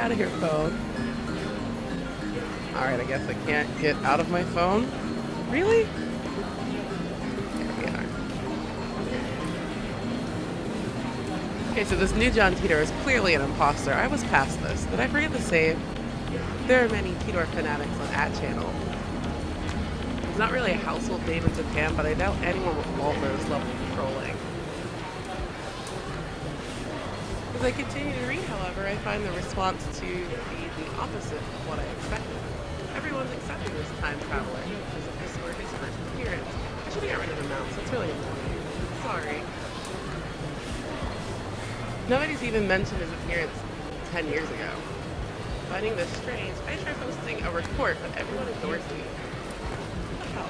out of here, phone. Alright, I guess I can't get out of my phone. Really? There we are. Okay, so this new John Titor is clearly an imposter. I was past this. Did I forget to save? There are many Titor fanatics on Ad Channel. He's not really a household name in Japan, but I doubt anyone will fall for this level of trolling. As I continue to read, however, I find the response to be the opposite of what I expected. Everyone's accepting this time traveler as if this were his first appearance. I should have got rid of the mouse. That's really annoying. Sorry. Nobody's even mentioned his appearance 10 years ago. Finding this strange, I tried posting a report, but everyone ignores me. What the hell?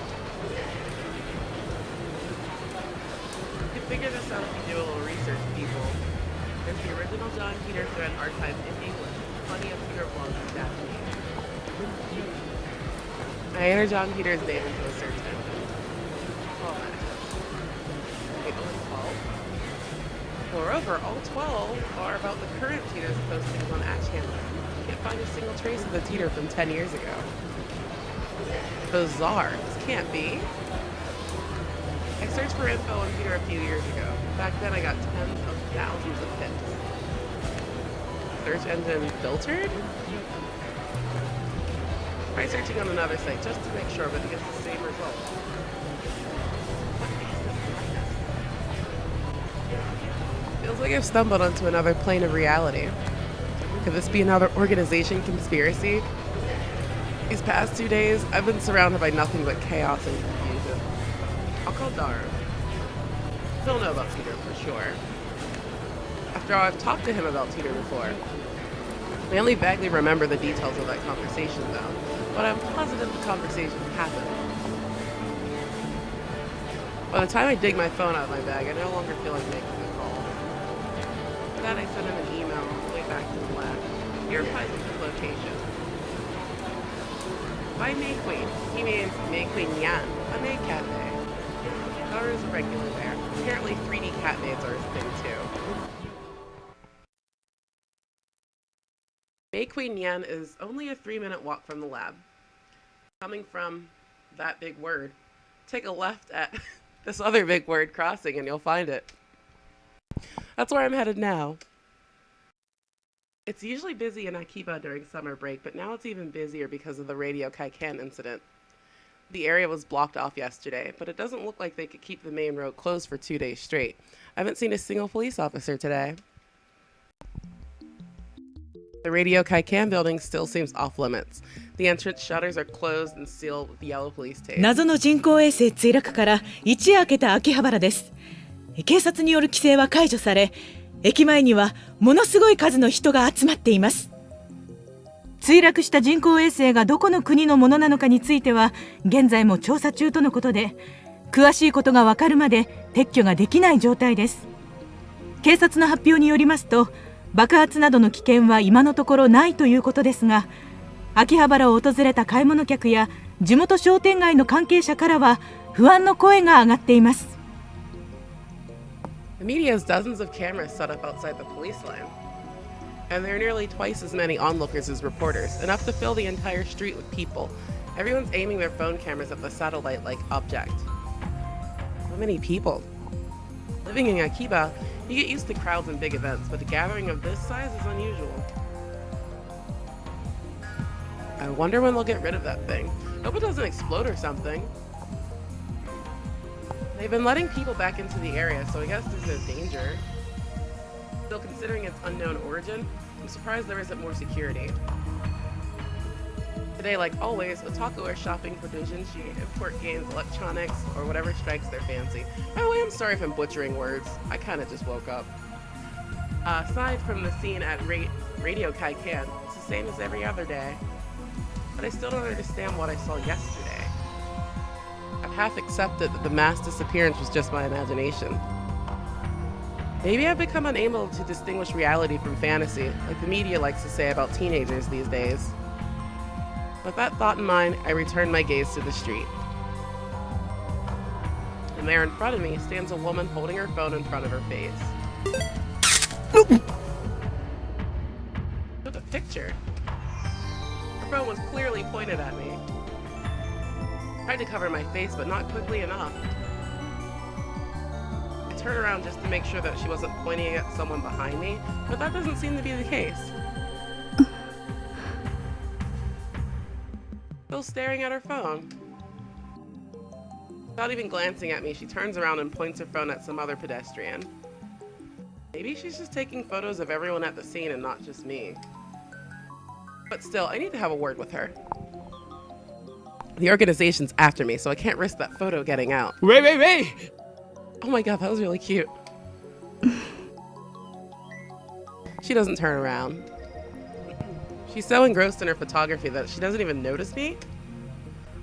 You can figure this out if you do a little research, people. There's the original John Titor thread archived in English. Plenty of Titor blogs in Japanese. I enter John Titor's name into a search engine. 12 matches. Wait, only 12? Moreover, all 12 are about the current Titor's postings on Ad Channel. You can't find a single trace of the Titor from 10 years ago. Bizarre. This can't be. I searched for info on Titor a few years ago. Back then I got tens of thousands of hits. Search engine filtered? Try searching on another site just to make sure, but it gets the same result. What is this? Feels like I've stumbled onto another plane of reality. Could this be another organization conspiracy? These past 2 days, I've been surrounded by nothing but chaos and confusion. I'll call Dara. He'll know about Titor for sure. After all, I've talked to him about Titor before. I only vaguely remember the details of that conversation, though, but I'm positive the conversation happened. By the time I dig my phone out of my bag, I no longer feel like making a call. For that, I sent him an email on the way back to the lab. He replies with his location. By May Queen, he means May Queen Yan, a maid cafe. Dara is a regular there. Apparently 3D cat maids are his thing too. May Queen Yan is only a 3-minute walk from the lab. Coming from that big word, take a left at this other big word crossing and you'll find it. That's where I'm headed now. It's usually busy in Akiba during summer break, but now it's even busier because of the Radio Kaikan incident. The area was blocked off yesterday, but it doesn't look like they could keep the main road closed for 2 days straight. I haven't seen a single police officer today. The Radio Kaikan building still seems off limits. The entrance shutters are closed and sealed with yellow police tape. 謎の人工衛星墜落から一夜明けた秋葉原です。警察による規制は解除され、駅前にはものすごい数の人が集まっています。墜落した人工衛星がどこの国のものなのかについては現在も調査中とのことで、詳しいことがわかるまで撤去ができない状態です。警察の発表によりますと、爆発などの危険は今のところないということですが、秋葉原を訪れた買い物客や地元商店街の関係者からは不安の声が上がっています。The media has dozens of cameras set up outside the police line. And there are nearly twice as many onlookers as reporters, enough to fill the entire street with people. Everyone's aiming their phone cameras at the satellite-like object. So many people. Living in Akiba, you get used to crowds and big events, but a gathering of this size is unusual. I wonder when they'll get rid of that thing. Hope it doesn't explode or something. They've been letting people back into the area, so I guess there's no danger. Still, considering its unknown origin, I'm surprised there isn't more security. Today, like always, otaku are shopping for doujinshi, import games, electronics, or whatever strikes their fancy. By the way, I'm sorry if I'm butchering words. I kinda just woke up. Aside from the scene at Radio Kaikan, it's the same as every other day. But I still don't understand what I saw yesterday. I've half accepted that the mass disappearance was just my imagination. Maybe I've become unable to distinguish reality from fantasy, like the media likes to say about teenagers these days. With that thought in mind, I return my gaze to the street. And there in front of me stands a woman holding her phone in front of her face. Took a picture. Her phone was clearly pointed at me. I tried to cover my face, but not quickly enough. I turned around just to make sure that she wasn't pointing at someone behind me, but that doesn't seem to be the case. Still staring at her phone. Without even glancing at me, she turns around and points her phone at some other pedestrian. Maybe she's just taking photos of everyone at the scene and not just me. But still, I need to have a word with her. The organization's after me, so I can't risk that photo getting out. Wait! Oh my god, that was really cute. She doesn't turn around. She's so engrossed in her photography that she doesn't even notice me?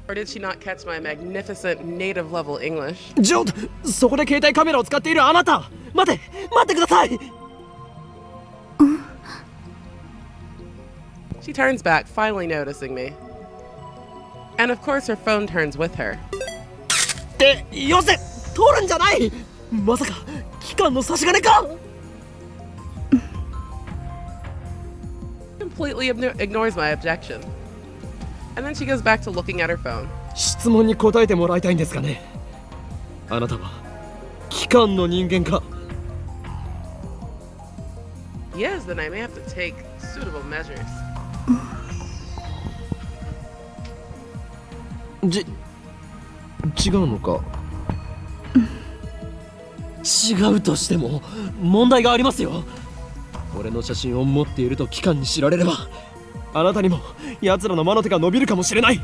Or did she not catch my magnificent native level English? ちょっとそこで携帯カメラを使っているあなた待ってください She turns back, finally noticing me. And of course her phone turns with her. ってよせ取るんじゃないまさか機関の差し金か Completely ignores my objection. And then she goes back to looking at her phone. 質問に答えてもらいたいんですかねあなたは機関の人間か Yes, then I may have to take suitable measures. 違うのか違うとしても問題がありますよ俺の写真を持っていると機関に知られればあなたにも奴らの魔の手が伸びるかもしれない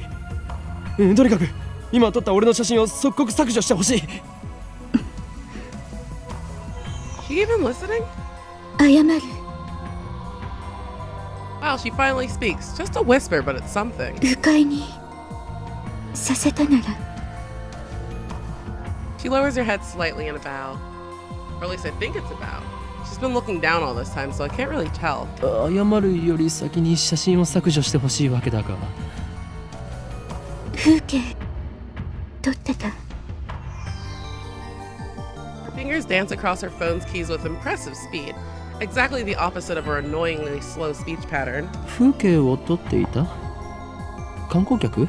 とにかく今撮った俺の写真を即刻削除してほしい She even listening? 謝る Wow, she finally speaks. Just a whisper, but it's something. 不快にさせたなら She lowers her head slightly in a bow. Or at least I think it's a bow. She's been looking down all this time, so I can't really tell. 謝るより先に写真を削除してほしいわけだが風景撮ってた Her fingers dance across her phone's keys with impressive speed. Exactly the opposite of her annoyingly slow speech pattern. 風景を撮っていた観光客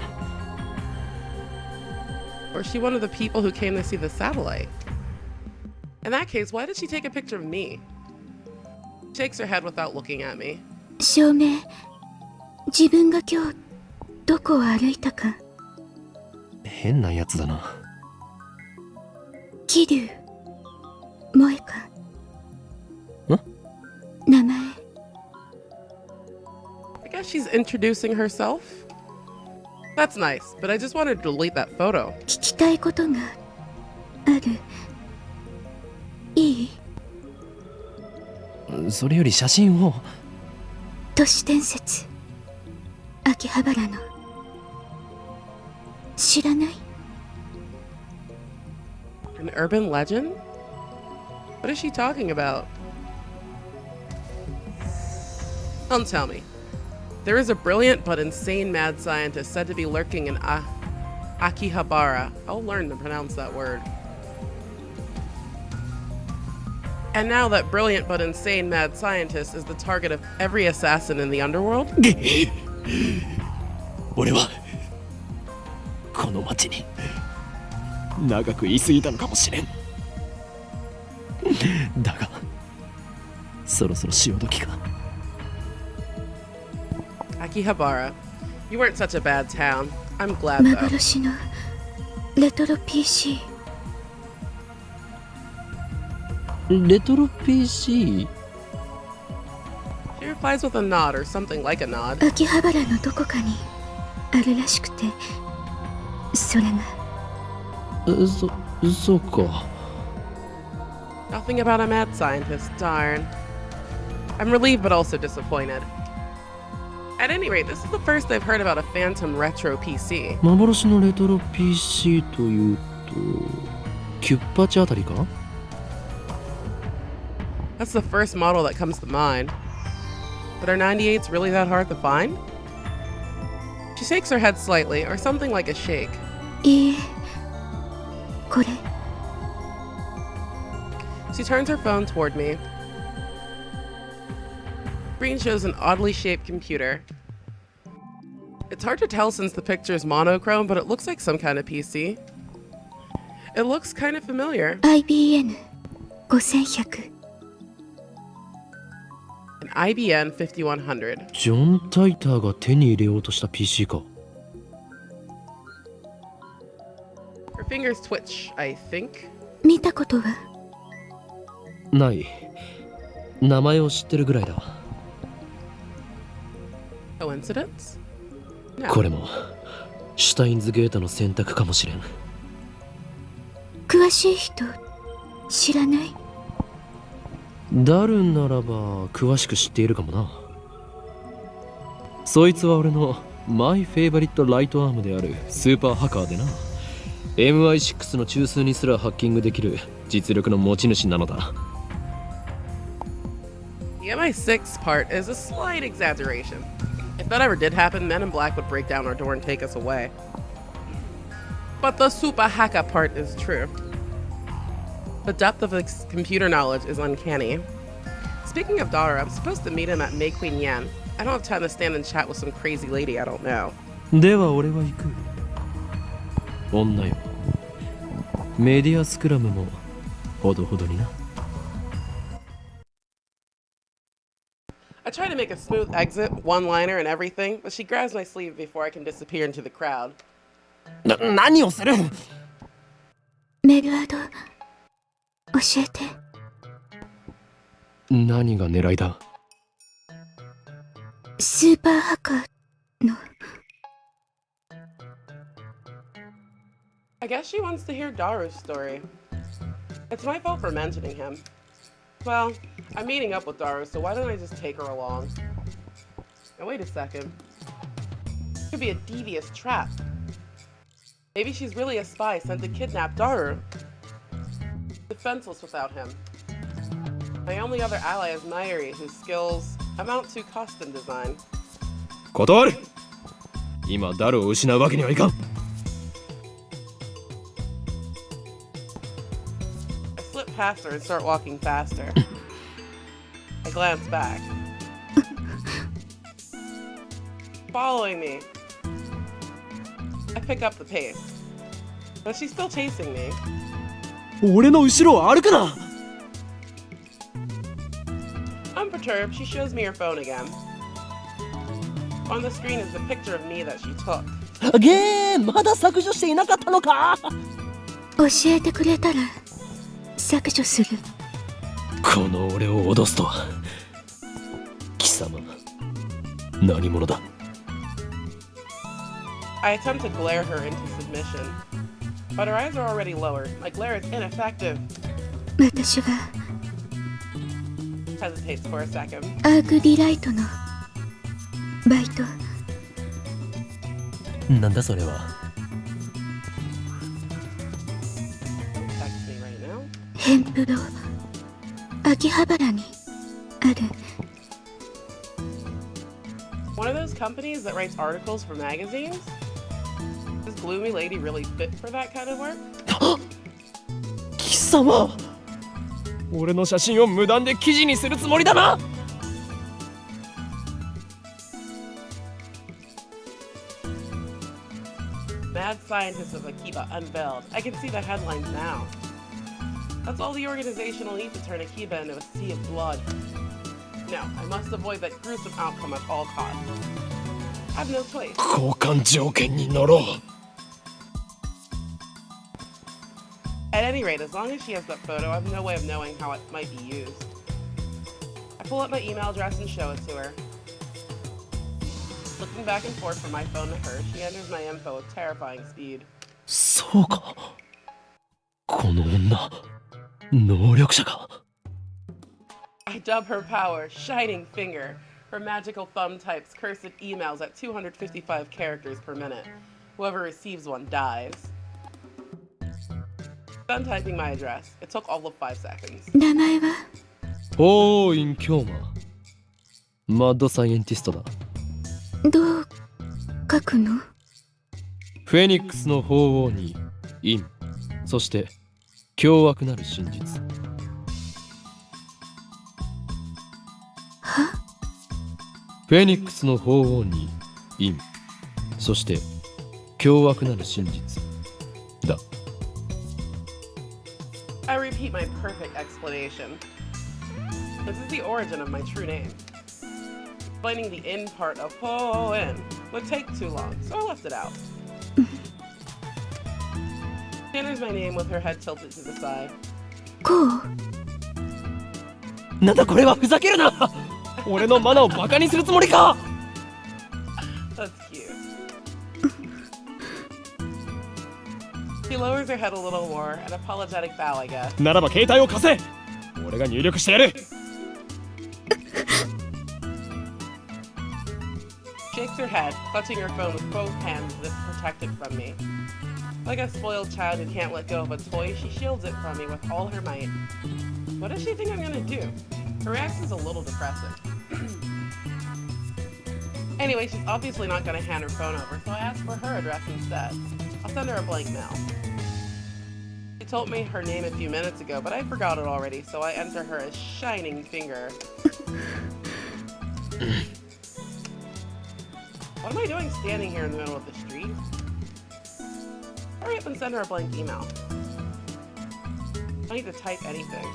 Or is she one of the people who came to see the satellite? In that case, why did she take a picture of me? She shakes her head without looking at me. 証明自分が今日どこを歩いたか変なやつだな桐生萌か名前 I guess she's introducing herself? That's nice, but I just wanted to delete that photo. 聞きたいことがあるいいそれより写真を都市伝説秋葉原の知らない An urban legend? What is she talking about? Don't tell me. There is a brilliant but insane mad scientist said to be lurking in Akihabara. I'll learn to pronounce that word. And now that brilliant but insane mad scientist is the target of every assassin in the underworld? 俺はこの町に長く居すぎたのかもしれんだがそろそろ潮時か Akihabara. You weren't such a bad town. I'm glad though. 幻のレトロ PC レトロ PC? She replies with a nod or something like a nod. 秋葉原のどこかにあるらしくてそれがそうか Nothing about a mad scientist, darn. I'm relieved but also disappointed. At any rate, this is the first I've heard about a Phantom Retro PC. 幻のレトロ PC というとキュッパチあたりか That's the first model that comes to mind. But are 98s really that hard to find? She shakes her head slightly, or something like a shake. いいえこれ She turns her phone toward me. screen shows an oddly shaped computer. It's hard to tell since the picture is monochrome, but it looks like some kind of PC. It looks kind of familiar. IBN 5100 An IBN 5100. ジョン・タイターが手に入れようとした PC か。 Her fingers twitch, I think. 見たことはない。名前を知ってるぐらいだ。 Coincidence? No. これもシュタインズゲートの選択かもしれん。詳しい人知らない？ダルンならば詳しく知っているかもな。そいつは俺のマイフェイバリットライトアームであるスーパーハッカーでな。 MI6 の中枢にすらハッキングできる実力の持ち主なのだ。 The MI6 part is a slight exaggeration. If that ever did happen, Men in Black would break down our door and take us away. But the super hacker part is true. The depth of his computer knowledge is uncanny. Speaking of Dara, I'm supposed to meet him at May Queen Yan. I don't have time to stand and chat with some crazy lady I don't know. では俺は行く。女よ。メディアスクラムもほどほどにな。 I try to make a smooth exit, one-liner and everything, but she grabs my sleeve before I can disappear into the crowd. 何をする？メルアド教えて。何が狙いだ？スーパーハッカーの I guess she wants to hear Daru's story. It's my fault for mentioning him. Well, I'm meeting up with Daru, so why don't I just take her along? Now wait a second. It could be a devious trap. Maybe she's really a spy sent to kidnap Daru. Defenseless without him. My only other ally is Nairi, whose skills amount to costume design. 断る。今ダルを失うわけにはいかん。 I slip past her and start walking faster. I glance back. Following me. I pick up the pace. But she's still chasing me. 俺の後ろを歩くな。 Unperturbed, she shows me her phone again. On the screen is the picture of me that she took. ゲーまだ削除していなかったのか。教えてくれたら削除する。この俺を脅すとは。貴様何者だ。 I attempt to glare her into submission, but her eyes are already lowered. My glare is ineffective. 私は Hesitates for a second. アークリライトのバイト。なんだそれは。 Text me right now. ヘンプロ秋葉原にある。 One of those companies that writes articles for magazines? Does Gloomy Lady really fit for that kind of work? 貴様俺の写真を無断で記事にするつもりだな。 Mad Scientists of Akiba unveiled. I can see the headlines now. That's all the organization will need to turn Akiba into a sea of blood. No, I must avoid that gruesome outcome at all costs. I have no choice. 交換条件に乗ろう。 At any rate, as long as she has that photo, I have no way of knowing how it might be used. I pull up my email address and show it to her. Looking back and forth from my phone to her, she enters my info with terrifying speed. そうか。この女能力者か。 I dub her power, Shining Finger. Her magical thumb types cursed emails at 255 characters per minute. Whoever receives one dies. Done typing my address. It took all of 5 seconds. 名前はおーイン京馬。マッドサイエンティストだ。どう書くの？フェニックスの鳳凰に陰、そして凶悪なる真実。は？フェニックスの鳳凰に陰、そして凶悪なる真実だ。 I repeat my perfect explanation. This is the origin of my true name. Explaining the in part of Hoenn would take too long, so I left it out. She enters my name with her head tilted to the side. こうなんだこれは、ふざけるな俺のマナをバカにするつもりか。 That's cute. She lowers her head a little more, an apologetic bow, I guess. ならば携帯を貸せ。俺が入力してやる。Shakes her head, clutching her phone with both hands as if to protect it from me. Like a spoiled child who can't let go of a toy, she shields it from me with all her might. What does she think I'm gonna do? Her reaction's a little depressing. Anyway, she's obviously not gonna hand her phone over, so I ask for her address instead. I'll send her a blank mail. She told me her name a few minutes ago, but I forgot it already, so I enter her a shining finger. What am I doing standing here in the middle of the street? Hurry up and send her a blank email. I don't need to type anything.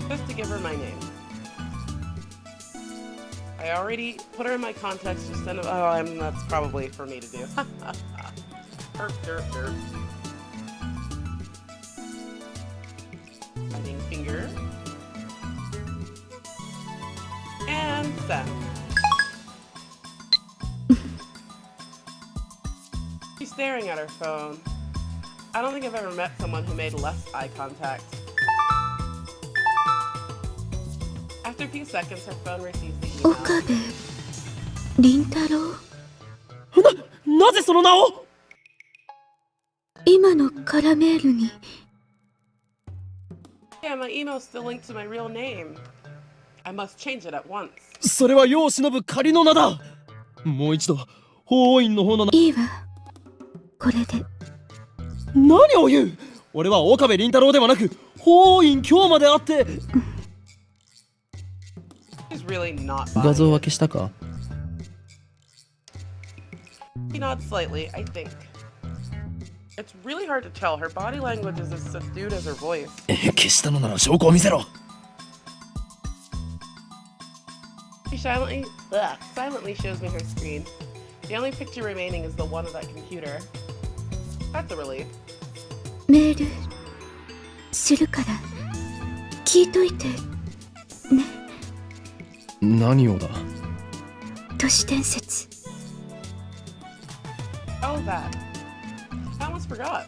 Just to give her my name. I already put her in my contacts, just send her. Oh, that's probably for me to do. Derp, derp, derp. Shining finger. And send. She's staring at her phone. I don't think I've ever met someone who made less eye contact. After a few seconds, her phone receives the 岡 email. 部倫太郎。なぜその名を。今のカラメールに Yeah, my email's still linked to my real name. I must change it at once. それは世を忍ぶ仮の名だ。もう一度鳳凰院の方の名。いいわこれで。何を言う。俺は岡部倫太郎ではなく鳳凰院京まであって。 She's really not 画 buying 像は it. 消したか。 She nods slightly, I think. It's really hard to tell. Her body language is as subdued as her voice. 消したのなら証拠を見せろ。 She silently shows me her screen. The only picture remaining is the one of that computer. That's a relief. メールするから聞いといてね。何をだ。都市伝説。 Oh, that. I almost forgot.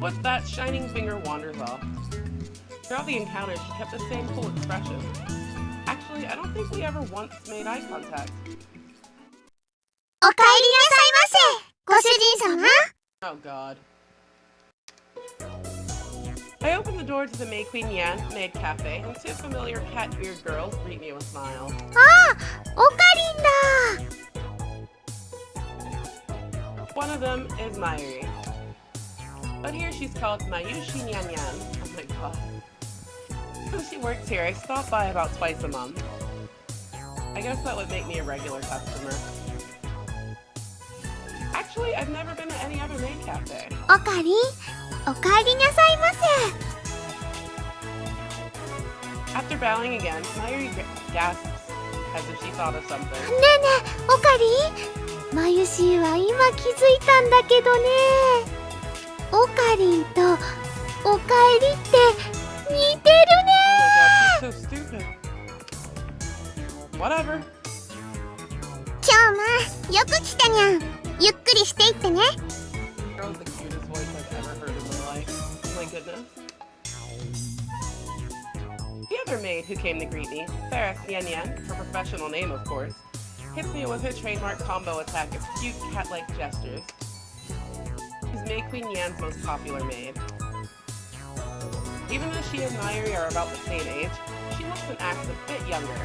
With that, shining finger wanders off. Throughout the encounter, she kept the same cool expression. Actually, I don't think we ever once made eye contact. おかえりなさいませ、ご主人様。 Oh god. I open the door to the May Queen Yan Maid Cafe, and two familiar cat-eared girls greet me with smiles. ああ、おかりんだ。 One of them is Mayuri. But here she's called Mayushi Nyan Yan. Oh my god. Since she works here, I stop by about twice a month. I guess that would make me a regular customer. Actually, I've never been to any other maid cafe. おかりん、おかえりなさいませ。 After bowing again, Mayuri gasps as if she thought of something. ねえねえ、おかりん。マユシーは今気づいたんだけどね。おかりんとおかえりって似てるね。 Oh my god, she's so stupid. Whatever. 今日もよく来たにゃん。ゆっくりしていってね。 Girl's the cutest voice I've ever heard in my life. Oh my goodness. The other maid who came to greet me, Sarah Yan Yan, her professional name of course, hits me with her trademark combo attack of cute cat-like gestures. She's May Queen Yan's most popular maid. Even though she and Mayuri are about the same age, she looks and acts a bit younger.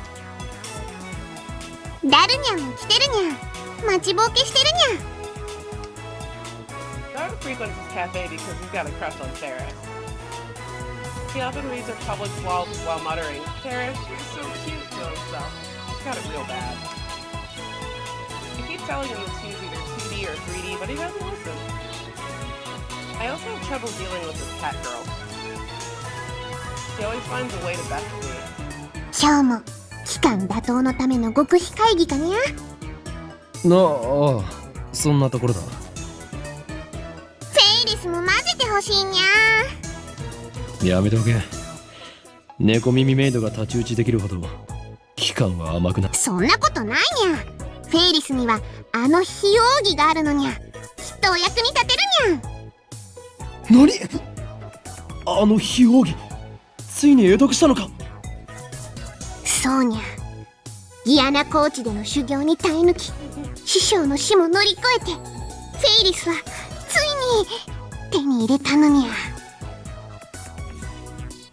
ダルニャンも来てるにゃん。待ちぼうけしてるにゃん。 Dara frequents this cafe because he's got a crush on Sarah. He often reads her public while muttering, "Sarah, you're so cute," to himself. got it real bad. I keep telling him to choose either 2D or 3D, but he doesn't listen. I also have trouble dealing with this cat girl. She always finds a way to best me. 今日も期間打倒のための極秘会議かにゃ。ああ、そんなところだ。フェイリスも混ぜてほしいにゃ。やめておけ。猫耳メイドが太刀打ちできるほど期間は甘くない。そんなことないにゃ。フェイリスにはあの非奥義があるのにゃ。きっとお役に立てるにゃ。何？あの非奥義、ついに得得したのか？そうにゃ。ギアナコーチでの修行に耐え抜き、師匠の死も乗り越えて、フェイリスはついに手に入れたのにゃ。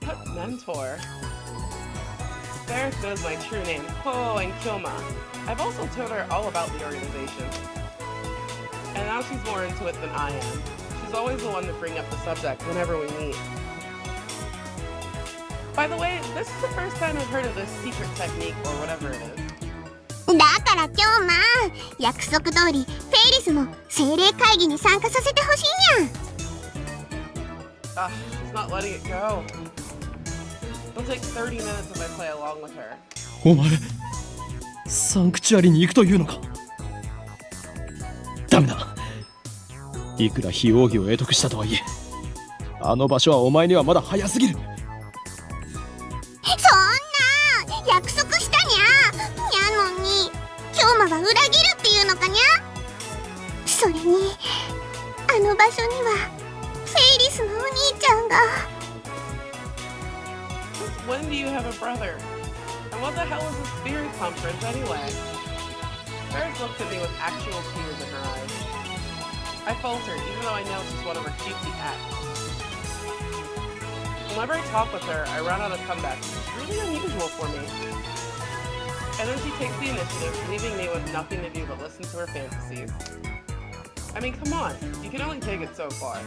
What mentor? Ferris knows my true name, Ho and Kyoma. I've also told her all about the organization. And now she's more into it than I am. She's always the one to bring up the subject whenever we meet. By the way, this is the first time I've heard of this secret technique or whatever it is. だから今日約束通りフェイリスも精霊会議に参加させてほしいにゃ。She's not letting it go. It'll take 30 minutes if I play along with her. お前、サンクチュアリに行くというのか？ダメだ。いくら非奥義を得得したとはいえ、あの場所はお前にはまだ早すぎる。そんな約束したにゃ。にゃのに京馬は裏切るっていうのかにゃ。それにあの場所にはフェイリスのお兄ちゃんが。Since when do you have a brother? And what the hell is a spirit conference anyway? Ferris looked at me with actual tears in her eyes. I faltered, even though I know she's one of her cutesy acts. Whenever I talk with her, I run out of comebacks. It's really unusual for me. And then she takes the initiative, leaving me with nothing to do but listen to her fantasies. I mean, come on, you can only take it so far.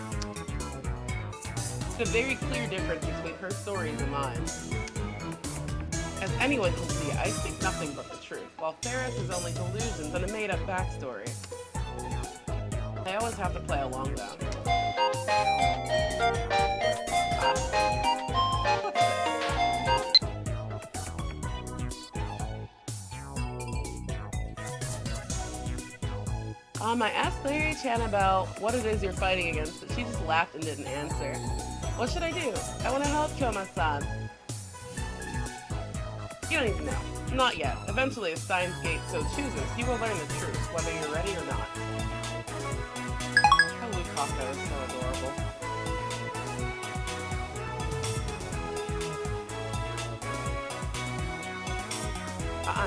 It's a very clear difference between her stories and mine. As anyone can see, I speak nothing but the truth, while Ferris is only delusions and a made-up backstory. I always have to play along though. I asked Larry-chan about what it is you're fighting against, but she just laughed and didn't answer. What should I do? I want to help Kyoma-san. You don't even know. Not yet. Eventually, if Steins Gate so chooses, you will learn the truth, whether you're ready or not. Oh, Lukako is so adorable.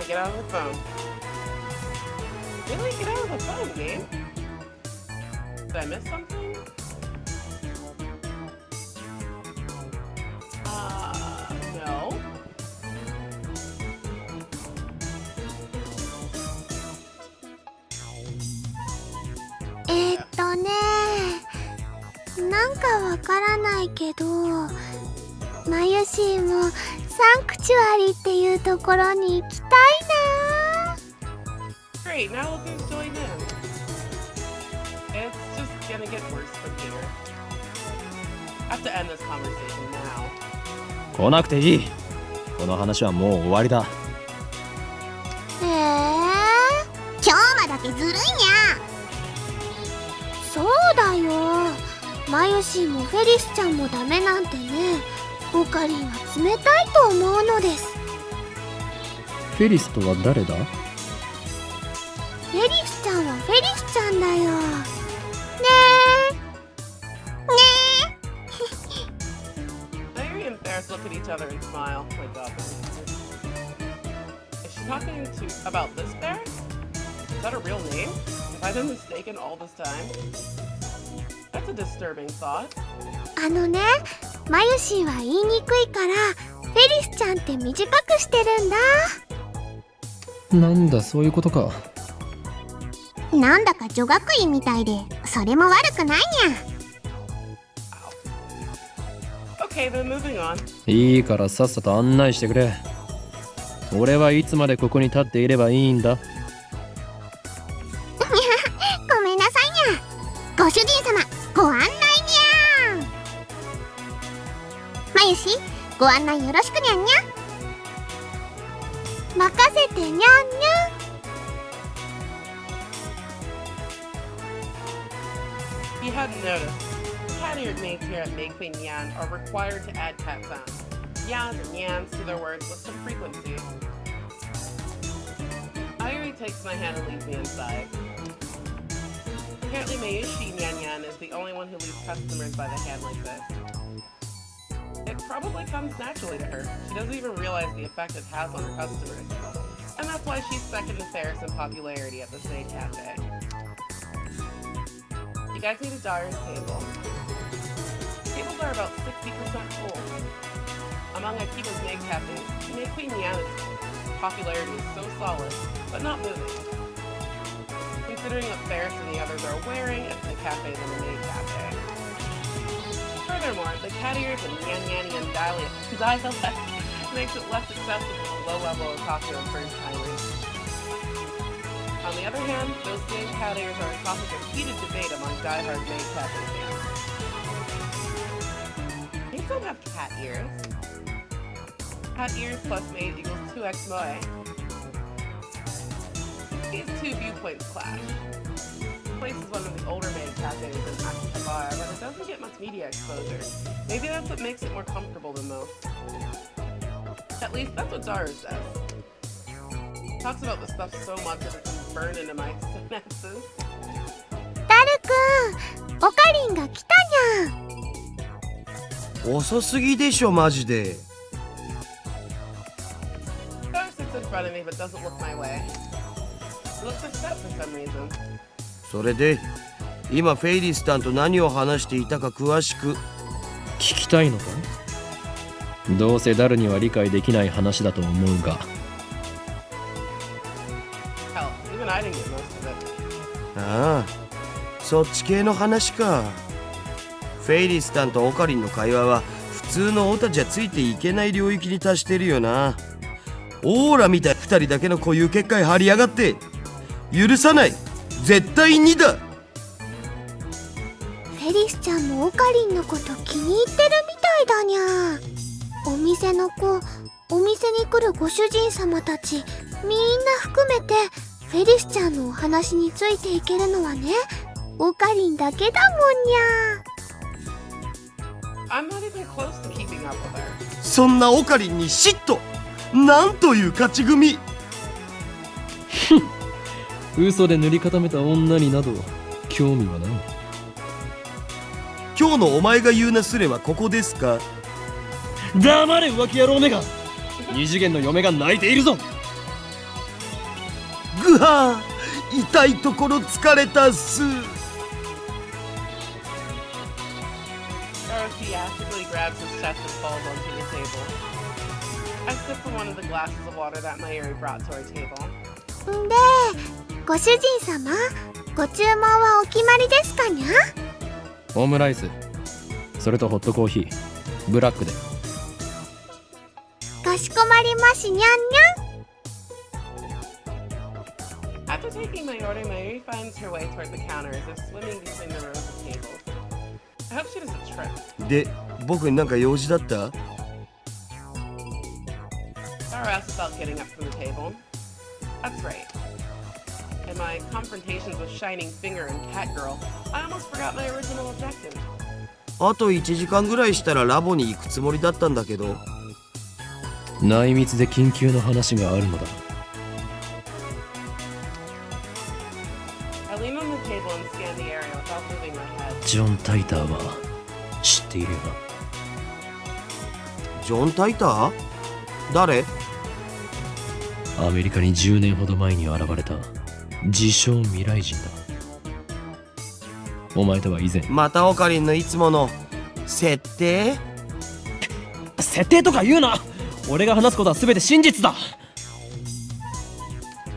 Get out of the phone. Really? Get out of the phone, game? Did I miss something? No.なんかわからないけど、マユシーもサンクチュアリっていうところに行きたいな。Great, now look who's joined in. It's just gonna get worse from here. I have to end this conversation now. 来なくていい。この話はもう終わりだ。今日まだけずるいにゃ。そうだよ。マユシーもフェリスちゃんもダメなんてね。オカリンは冷たいと思うのです。フェリスとは誰だ？フェリスちゃんはフェリスちゃんだよ。ねえ。Larry and Ferris look at each other and smile. Oh my god. Is she talking about this bear? Is that a real name? Have I been mistaken all this time? That's a disturbing thought. マユシーは言いにくいからフェリスちゃんって短くしてるんだ。なんだ、そういうことか。なんだか女学院みたいで、それも悪くないにゃ。Okay, then moving on. いいからさっさと案内してくれ。俺はいつまでここに立っていればいいんだ。ごめんなさいにゃ。ご主人様、ご案内にゃ。まゆし、ご案内よろしくにゃんにゃ。任せてにゃんにゃ。If you hadn't noticed, cat-eared maids here at May Queen Yan are required to add cat sounds, yas and yans, to their words with some frequency. Ayuri takes my hand and leads me inside. Apparently Mayushi Nyan Yan is the only one who leads customers by the hand like this. It probably comes naturally to her. She doesn't even realize the effect it has on her customers. And that's why she's second to Ferris in popularity at the State Cafe. You guys need a Dyer's table. Tables are about 60% full. Among Akiba's maid cafes, May Queen Yan's popularity is so solid, but not moving. Considering what Ferris and the others are wearing, it's a cafe than a maid cafe. Furthermore, the cat ears and Yan dialect makes it less accessible to low-level otaku and first-timers. On the other hand, those same cat ears are a topic of heated debate among die-hard maid cafe fans. Maids don't have cat ears. Cat ears plus maid equals 2x moe. These two viewpoints clash. This place is one of the older maid cafes in Akihabara, but it doesn't get much media exposure. Maybe that's what makes it more comfortable than most. At least that's what Daru says. Talks about the stuff so much that it's burned into my synapses. ダルくん、オカリンが来たにゃ。遅すぎでしょマジで。Daru sits in front of me but doesn't look my way. He looks upset for some reason. それで今フェイリスタンと何を話していたか詳しく。聞きたいのか？どうせダルには理解できない話だと思うが。Hell, even I didn't get most of it. ああ、そっち系の話か。フェイリスタンとオカリンの会話は普通のオタじゃついていけない領域に達してるよな。オーラみたい2人だけの固有結界張りやがって。許さない、絶対にだ。フェリスちゃんもオカリンのこと気に入ってるみたいだにゃ。お店の子、お店に来るご主人様たちみんな含めてフェリスちゃんのお話についていけるのはね、オカリンだけだもんにゃ。I'm not even close to keeping up with her. そんなオカリンに嫉妬。なんという勝ち組。嘘で塗り固めた女になど興味はない。今日のお前が言うなすれはここですか。黙れ浮気野郎めが。二次元の嫁が泣いているぞ。ぐはー、痛いところ疲れたっす。Dorothy actively grabs his chest and falls onto the table. I sip from one of the glasses of water that Mayuri brought to our table. んで、ご主人様、ご注文はお決まりですかにゃ？オムライス、それとホットコーヒー、ブラックで。かしこまりましにゃんにゃん。 After taking my order, Mayuri finds her way toward the counter as if swimming between the rows of tables. I hope she doesn't trip. で、僕になんか用事だった？ Daru asks about getting up from the table. That's right. In my confrontations with Shining Finger and Catgirl, I almost forgot my original objective. あと1時間ぐらいしたらラボに行くつもりだったんだけど。内密で緊急の話があるのだ。I lean on the table and scan the area without moving my head. ジョン・タイターは知っているよジョン・タイター？誰？な。アメリカに10年ほど前に現れた自称未来人だ。お前とは以前。またオカリンのいつもの設定？設定とか言うな。俺が話すことは全て真実だ。は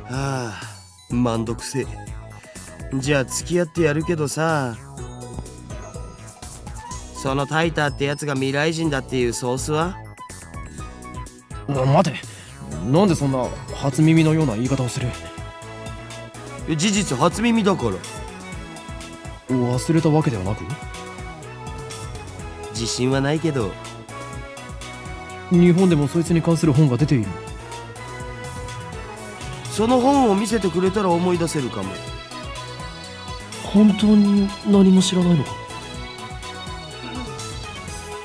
あ、めんどくせえ。じゃあ付き合ってやるけどさ、そのタイターってやつが未来人だっていうソースは？待て、なんでそんな初耳のような言い方をする？事実初耳だから。忘れたわけではなく？自信はないけど。日本でもそいつに関する本が出ている。その本を見せてくれたら思い出せるかも。本当に何も知らないのか？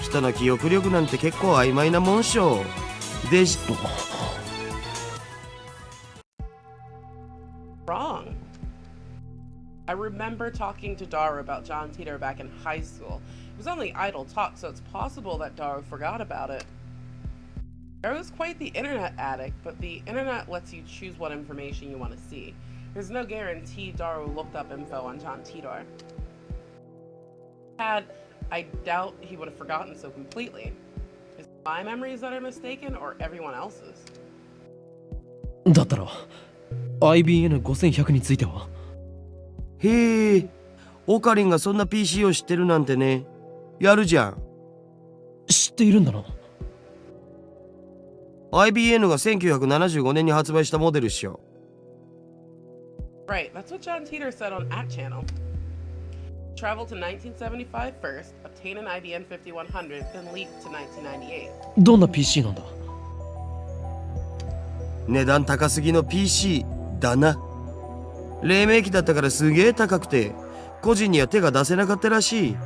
人の記憶力なんて結構曖昧なもんしょ。でし Wrong. I remember talking to Daru about John Titor back in high school. It was only idle talk, so it's possible that Daru forgot about it. Daru's quite the internet addict, but the internet lets you choose what information you want to see. There's no guarantee Daru looked up info on John Titor. I doubt he would have forgotten so completely. Is it my memories that are mistaken, or everyone else's? だったら IBN5100 については？へえ、オカリンがそんな PC を知ってるなんてね。やるじゃん。知っているんだな。IBN が1975年に発売したモデルっしょ。Right, that's what John Titor said on At Channel. Traveled to 1975 first, obtained an IBM 5100, then leaked to 1998. どんな PC なんだ？値段高すぎの PC だな。黎明期だったからすげえ高くて、個人には手が出せなかったらしい。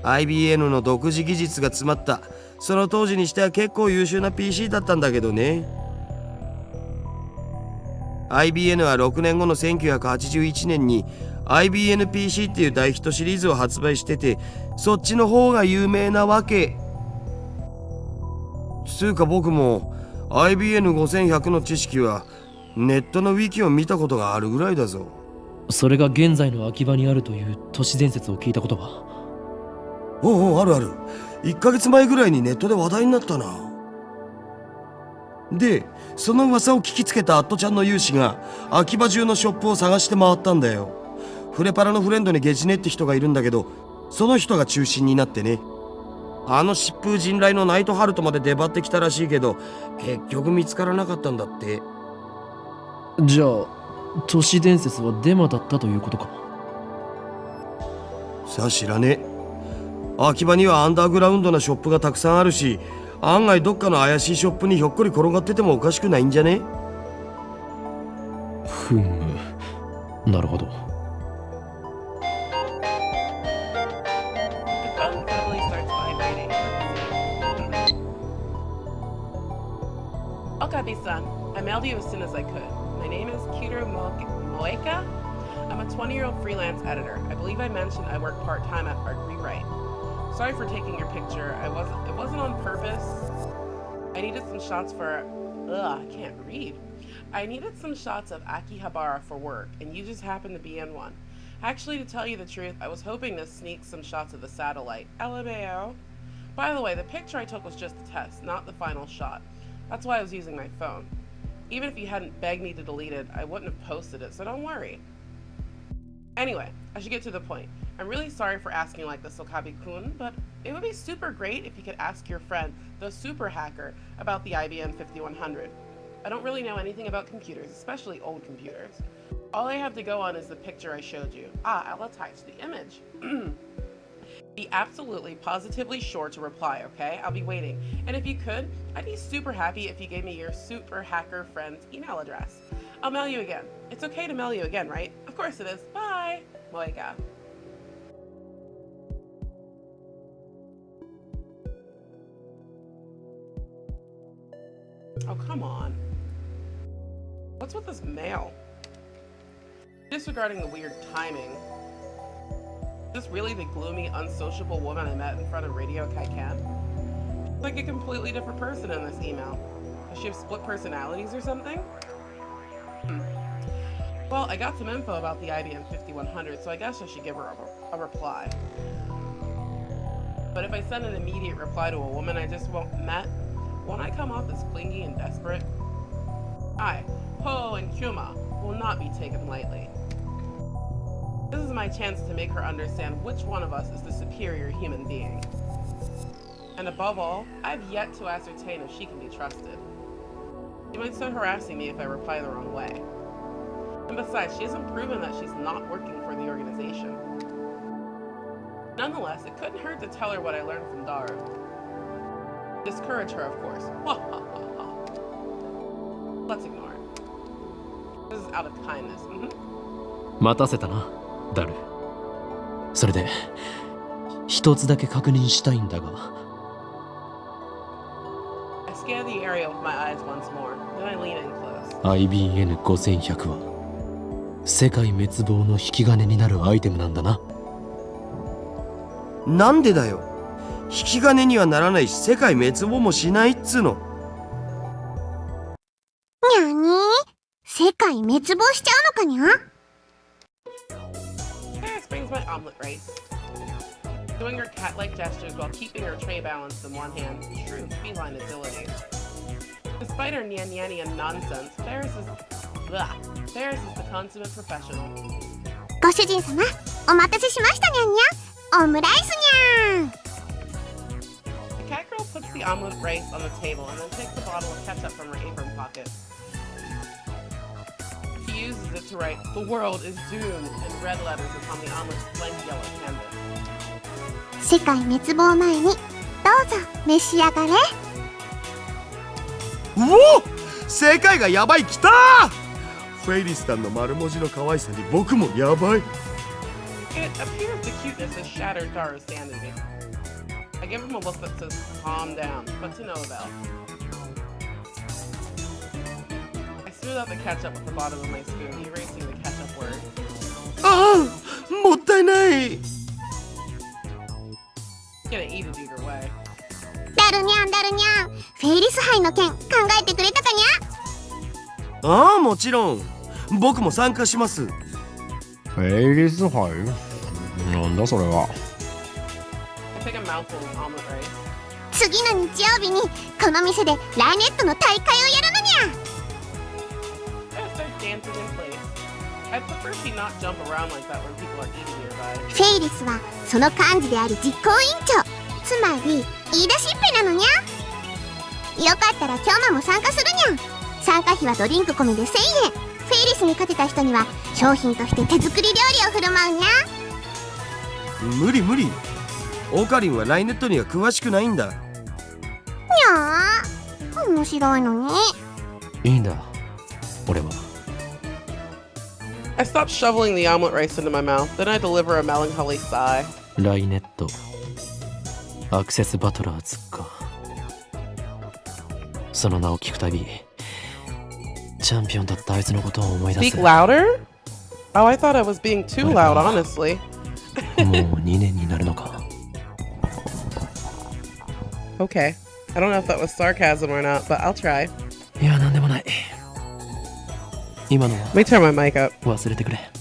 IBM の独自技術が詰まった、その当時にしては結構優秀な PC だったんだけどね。IBM は6年後の1981年に IBM-PC っていう大ヒットシリーズを発売してて、そっちの方が有名なわけ。つうか僕も IBM5100 の知識はネットのウィキを見たことがあるぐらいだぞ。それが現在の秋葉にあるという都市伝説を聞いたことは？おうおう、あるある。1ヶ月前ぐらいにネットで話題になったな。で、その噂を聞きつけたアットちゃんの有志が秋葉中のショップを探して回ったんだよ。フレパラのフレンドにゲジネって人がいるんだけど、その人が中心になってね。あの疾風陣雷のナイトハルトまで出張ってきたらしいけど、結局見つからなかったんだって。じゃあ都市伝説はデマだったということか？さあ知らねえ。秋葉にはアンダーグラウンドなショップがたくさんあるし、案外どっかの怪しいショップにひょっこり転がっててもおかしくないんじゃね？ふむ、なるほど。The phone suddenly starts vibrating. Okabe-san, I mailed you as soon as I could. My name is Kiro Moeka. I'm a 20-year-old freelance editor. I believe I mentioned I work part-time at Art Rewrite. Sorry for taking your picture. It wasn't on purpose. I needed some shots for I can't read. I needed some shots of Akihabara for work, and you just happened to be in one. Actually, to tell you the truth, I was hoping to sneak some shots of the satellite. LMAO. By the way, the picture I took was just a test, not the final shot. That's why I was using my phone. Even if you hadn't begged me to delete it, I wouldn't have posted it, so don't worry. Anyway, I should get to the point. I'm really sorry for asking like this, Okabe-kun, but it would be super great if you could ask your friend, the super hacker, about the IBM 5100. I don't really know anything about computers, especially old computers. All I have to go on is the picture I showed you. I'll attach the image. Be absolutely, positively sure to reply, okay? I'll be waiting. And if you could, I'd be super happy if you gave me your super hacker friend's email address. I'll mail you again. It's okay to mail you again, right? Of course it is. Bye! Moeka. Oh, come on. What's with this mail? Disregarding the weird timing. Is this really the gloomy, unsociable woman I met in front of Radio Kaikan? She's like a completely different person in this email. Does she have split personalities or something? Well, I got some info about the IBM 5100, so I guess I should give her a reply. But if I send an immediate reply to a woman I just met, won't I come off as clingy and desperate? I, Ho and Kyuma, will not be taken lightly. This is my chance to make her understand which one of us is the superior human being. And above all, I've yet to ascertain if she can be trusted. She might start harassing me if I reply the wrong way. And besides, she hasn't proven that she's not working for the organization. Nonetheless, it couldn't hurt to tell her what I learned from Daru. Discourage her, of course. Let's ignore it. This is out of kindness. 待たせたな、ダル。それで一つだけ確認したいんだが。I scan the area with my eyes once more. Then I lean in close. IBN5100 は世界滅亡の引き金になるアイテムなんだな。なんでだよ。引き金にはならないし、世界滅亡もしないっつうの。にゃに世界滅亡しちゃうのかにゃ。Paris brings my omelet rice. Doing her cat-like gestures while keeping her tray balanced in one hand. True feline agility. Despite her nyan-nyanny nonsense, Paris is the consummate professional. ご主人様、お待たせしましたにゃんにゃ。オムライスにゃん。The cat girl puts the omelet rice on the table and then takes a bottle of ketchup from her apron pocket. She uses it to write, "The world is doomed" in red letters upon the omelet's blank yellow canvas. 世界滅亡前にどうぞ召し上がれ。うお、世界がやばい、きたー。フェイリスさんの丸文字の可愛さに僕もやばい。It appears the cuteness has shattered Daru's sanity. I give him a look that says, "Calm down," but to no avail. I smooth out the ketchup with the bottom of my spoon, erasing the ketchup word. ああ、もったいない。Gonna eat it either way. ダルニャンダルニャン、フェイリス杯の件考えてくれたかにゃ。ああ、もちろん。僕も参加します。フェイリス杯？なんだそれは。I take a mouthful of omelet rice. 次の日曜日にこの店でライネットの大会をやるのにゃ。I start dancing in place. I'd prefer she not jump around like that when people are eating nearby. フェイリスはその幹事である実行委員長、つまり言い出しっぺなのにゃ。よかったら今日も参加するにゃ。参加費はドリンク込みで1000円。フェイリスに勝てた人には商品として手作り料理を振る舞うにゃ。無理無理。オカリンはライネットには詳しくないんだ。にゃー、面白いのに。いいんだ、俺は。I stop shoveling the omelet rice into my mouth, then I deliver a melancholy sigh. ライネットアクセスバトラーズか。その名を聞くたびチャンピオンだったあいつのことを思い出す。 Speak louder? Oh, I thought I was being too loud, honestly. もう2年になるのか。Okay. I don't know if that was sarcasm or not, but I'll try. いや、なんでもない。今のは Let me turn my mic up. 忘れてくれ。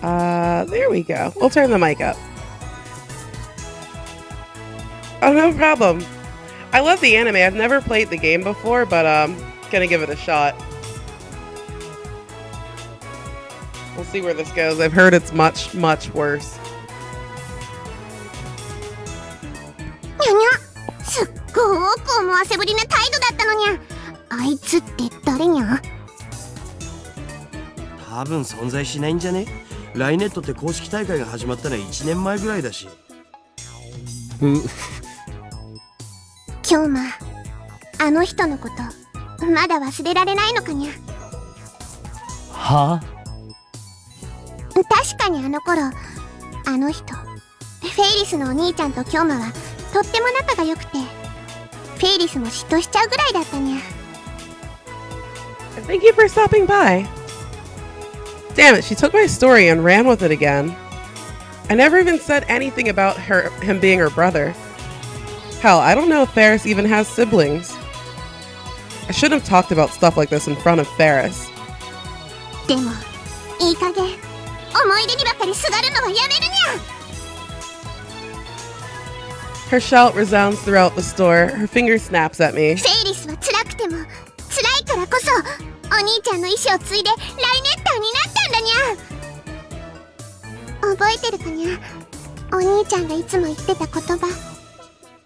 There we go. We'll turn the mic up. Oh, no problem. I love the anime. I've never played the game before, but gonna give it a shot. We'll see where this goes. I've heard it's much, much worse. にゃにゃ、すっごく思わせぶりな態度だったのにゃ。あいつって誰にゃ。多分存在しないんじゃね。ライネットって公式大会が始まったのは1年前ぐらいだし。今日もあの人のことまだ忘れられないのかにゃ。はあ？確かにあの頃あの人フェイリスのお兄ちゃんと京馬はとっても仲が良くてフェイリスも嫉妬しちゃうぐらいだったにゃ。 Thank you for stopping by. Damn it, she took my story and ran with it again. I never even said anything about him being her brother. Hell, I don't know if Ferris even has siblings. I shouldn't have talked about stuff like this in front of Ferris. でもいい加減思い出にばかりすがるのはやめるにゃ。 Her shout resounds throughout the store. Her finger snaps at me. フェイリスは辛くても辛いからこそお兄ちゃんの意志を継いでライネッターになったんだにゃ。覚えてるかにゃ。お兄ちゃんがいつも言ってた言葉。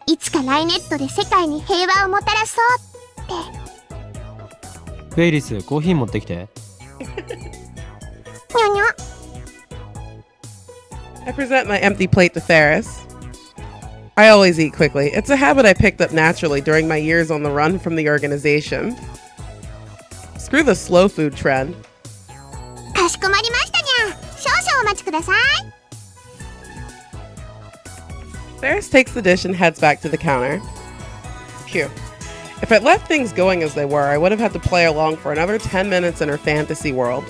いつかライネットで世界に平和をもたらそうって。フェイリス、コーヒー持ってきて。にゃにゃ。 I present my empty plate to Ferris. I always eat quickly. It's a habit I picked up naturally during my years on the run from the organization. Screw the slow food trend. かしこまりましたにゃ。少々お待ちください。 Ferris takes the dish and heads back to the counter. Phew. If I'd left things going as they were, I would have had to play along for another 10 minutes in her fantasy world.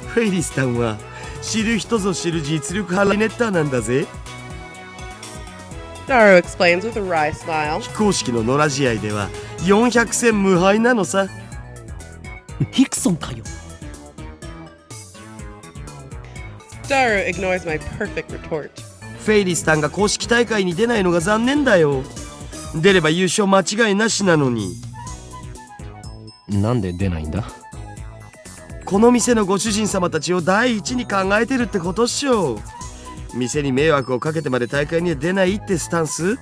フェイリスさんは知る人ぞ知る実力派ライネッターなんだぜ。 Daru explains with a wry smile. 非公式の野良試合では400戦無敗なのさ。ヒクソンかよ。Daru ignores my perfect retort. フェイリスさんが公式大会に出ないのが残念だよ。出れば優勝間違いなしなのに。なんで出ないんだ？この店のご主人様たちを第一に考えてるってことっしょ。店に迷惑をかけてまで大会には出ないってスタンス。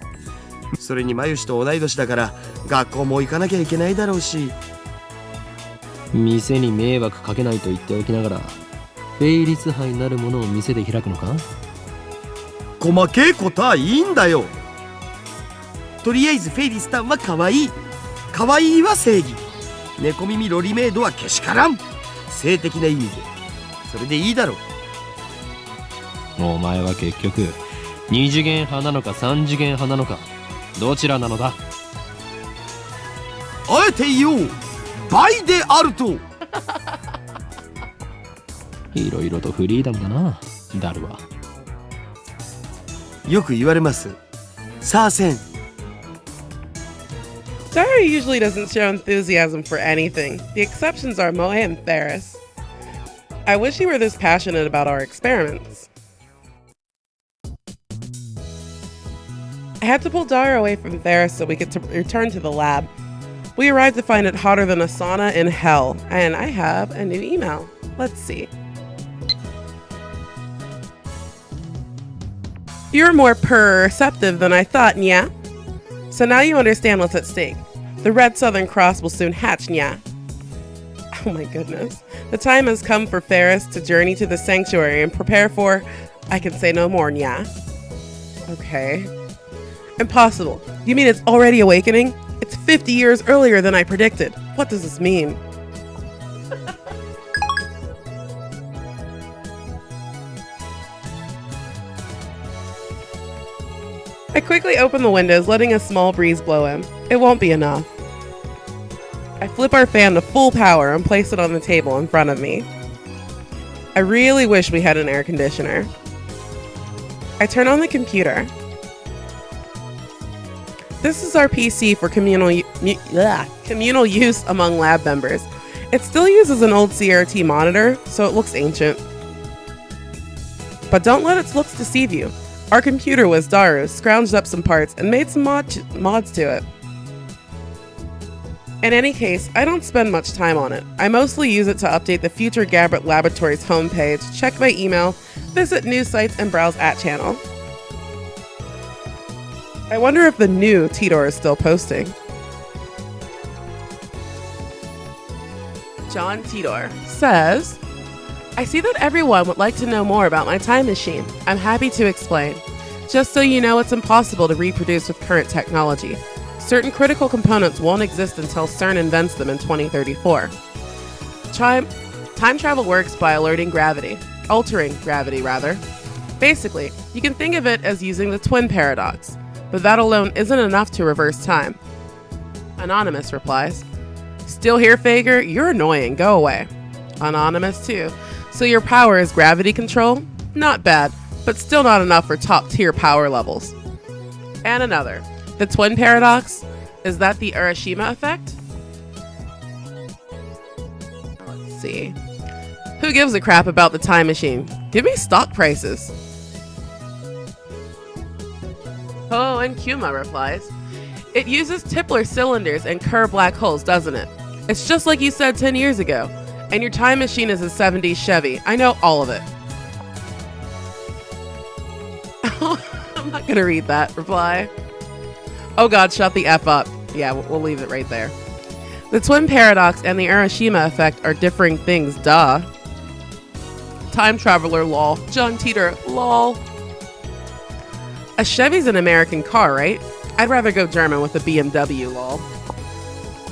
それにマユシと同い年だから学校も行かなきゃいけないだろうし。店に迷惑かけないと言っておきながら、フェイリス杯なるものを店で開くのか？細けえことはいいんだよ。とりあえずフェイリスタンは可愛い。可愛いは正義。猫耳ロリメイドはけしからん。性的な意味で。それでいいだろう。お前は結局2次元派なのか3次元派なのか、どちらなのだ？あえて言おう。倍であると。いろいろとフリーダムだな、ダルは。よく言われます。さあせん。 Daru usually doesn't show enthusiasm for anything. The exceptions are Moe and Ferris. I wish he were this passionate about our experiments. I had to pull Daru away from Ferris so we could return to the lab. We arrived to find it hotter than a sauna in hell, and I have a new email. Let's see. You're more perceptive than I thought, nya. So now you understand what's at stake. The Red Southern Cross will soon hatch, nya. Oh my goodness. The time has come for Ferris to journey to the sanctuary and prepare for... I can say no more, nya. Okay. Impossible. You mean it's already awakening? It's 50 years earlier than I predicted. What does this mean? I quickly open the windows, letting a small breeze blow in. It won't be enough. I flip our fan to full power and place it on the table in front of me. I really wish we had an air conditioner. I turn on the computer. This is our PC for communal use among lab members. It still uses an old CRT monitor, so it looks ancient. But don't let its looks deceive you. Our computer was Daru's, scrounged up some parts, and made some mods to it. In any case, I don't spend much time on it. I mostly use it to update the Future Gabbert Laboratories homepage, check my email, visit news sites, and browse @channel. I wonder if the new Tidor is still posting. John Tidor says, I see that everyone would like to know more about my time machine. I'm happy to explain. Just so you know, it's impossible to reproduce with current technology. Certain critical components won't exist until CERN invents them in 2034. Time travel works by altering gravity, rather. Basically, you can think of it as using the twin paradox, but that alone isn't enough to reverse time. Anonymous replies, Still here, Fager? You're annoying, go away. Anonymous too. So your power is gravity control? Not bad, but still not enough for top tier power levels. And another. The twin paradox? Is that the Urashima effect? Let's see. Who gives a crap about the time machine? Give me stock prices. Oh, and Kuma replies, It uses Tipler cylinders and Kerr black holes, doesn't it? It's just like you said 10 years ago. And your time machine is a 70s Chevy. I know all of it. I'm not gonna read that reply. Oh god, shut the F up. Yeah, we'll leave it right there. The twin paradox and the Hiroshima effect are differing things, duh. Time traveler, lol. John Teeter, lol. A Chevy's an American car, right? I'd rather go German with a BMW, lol.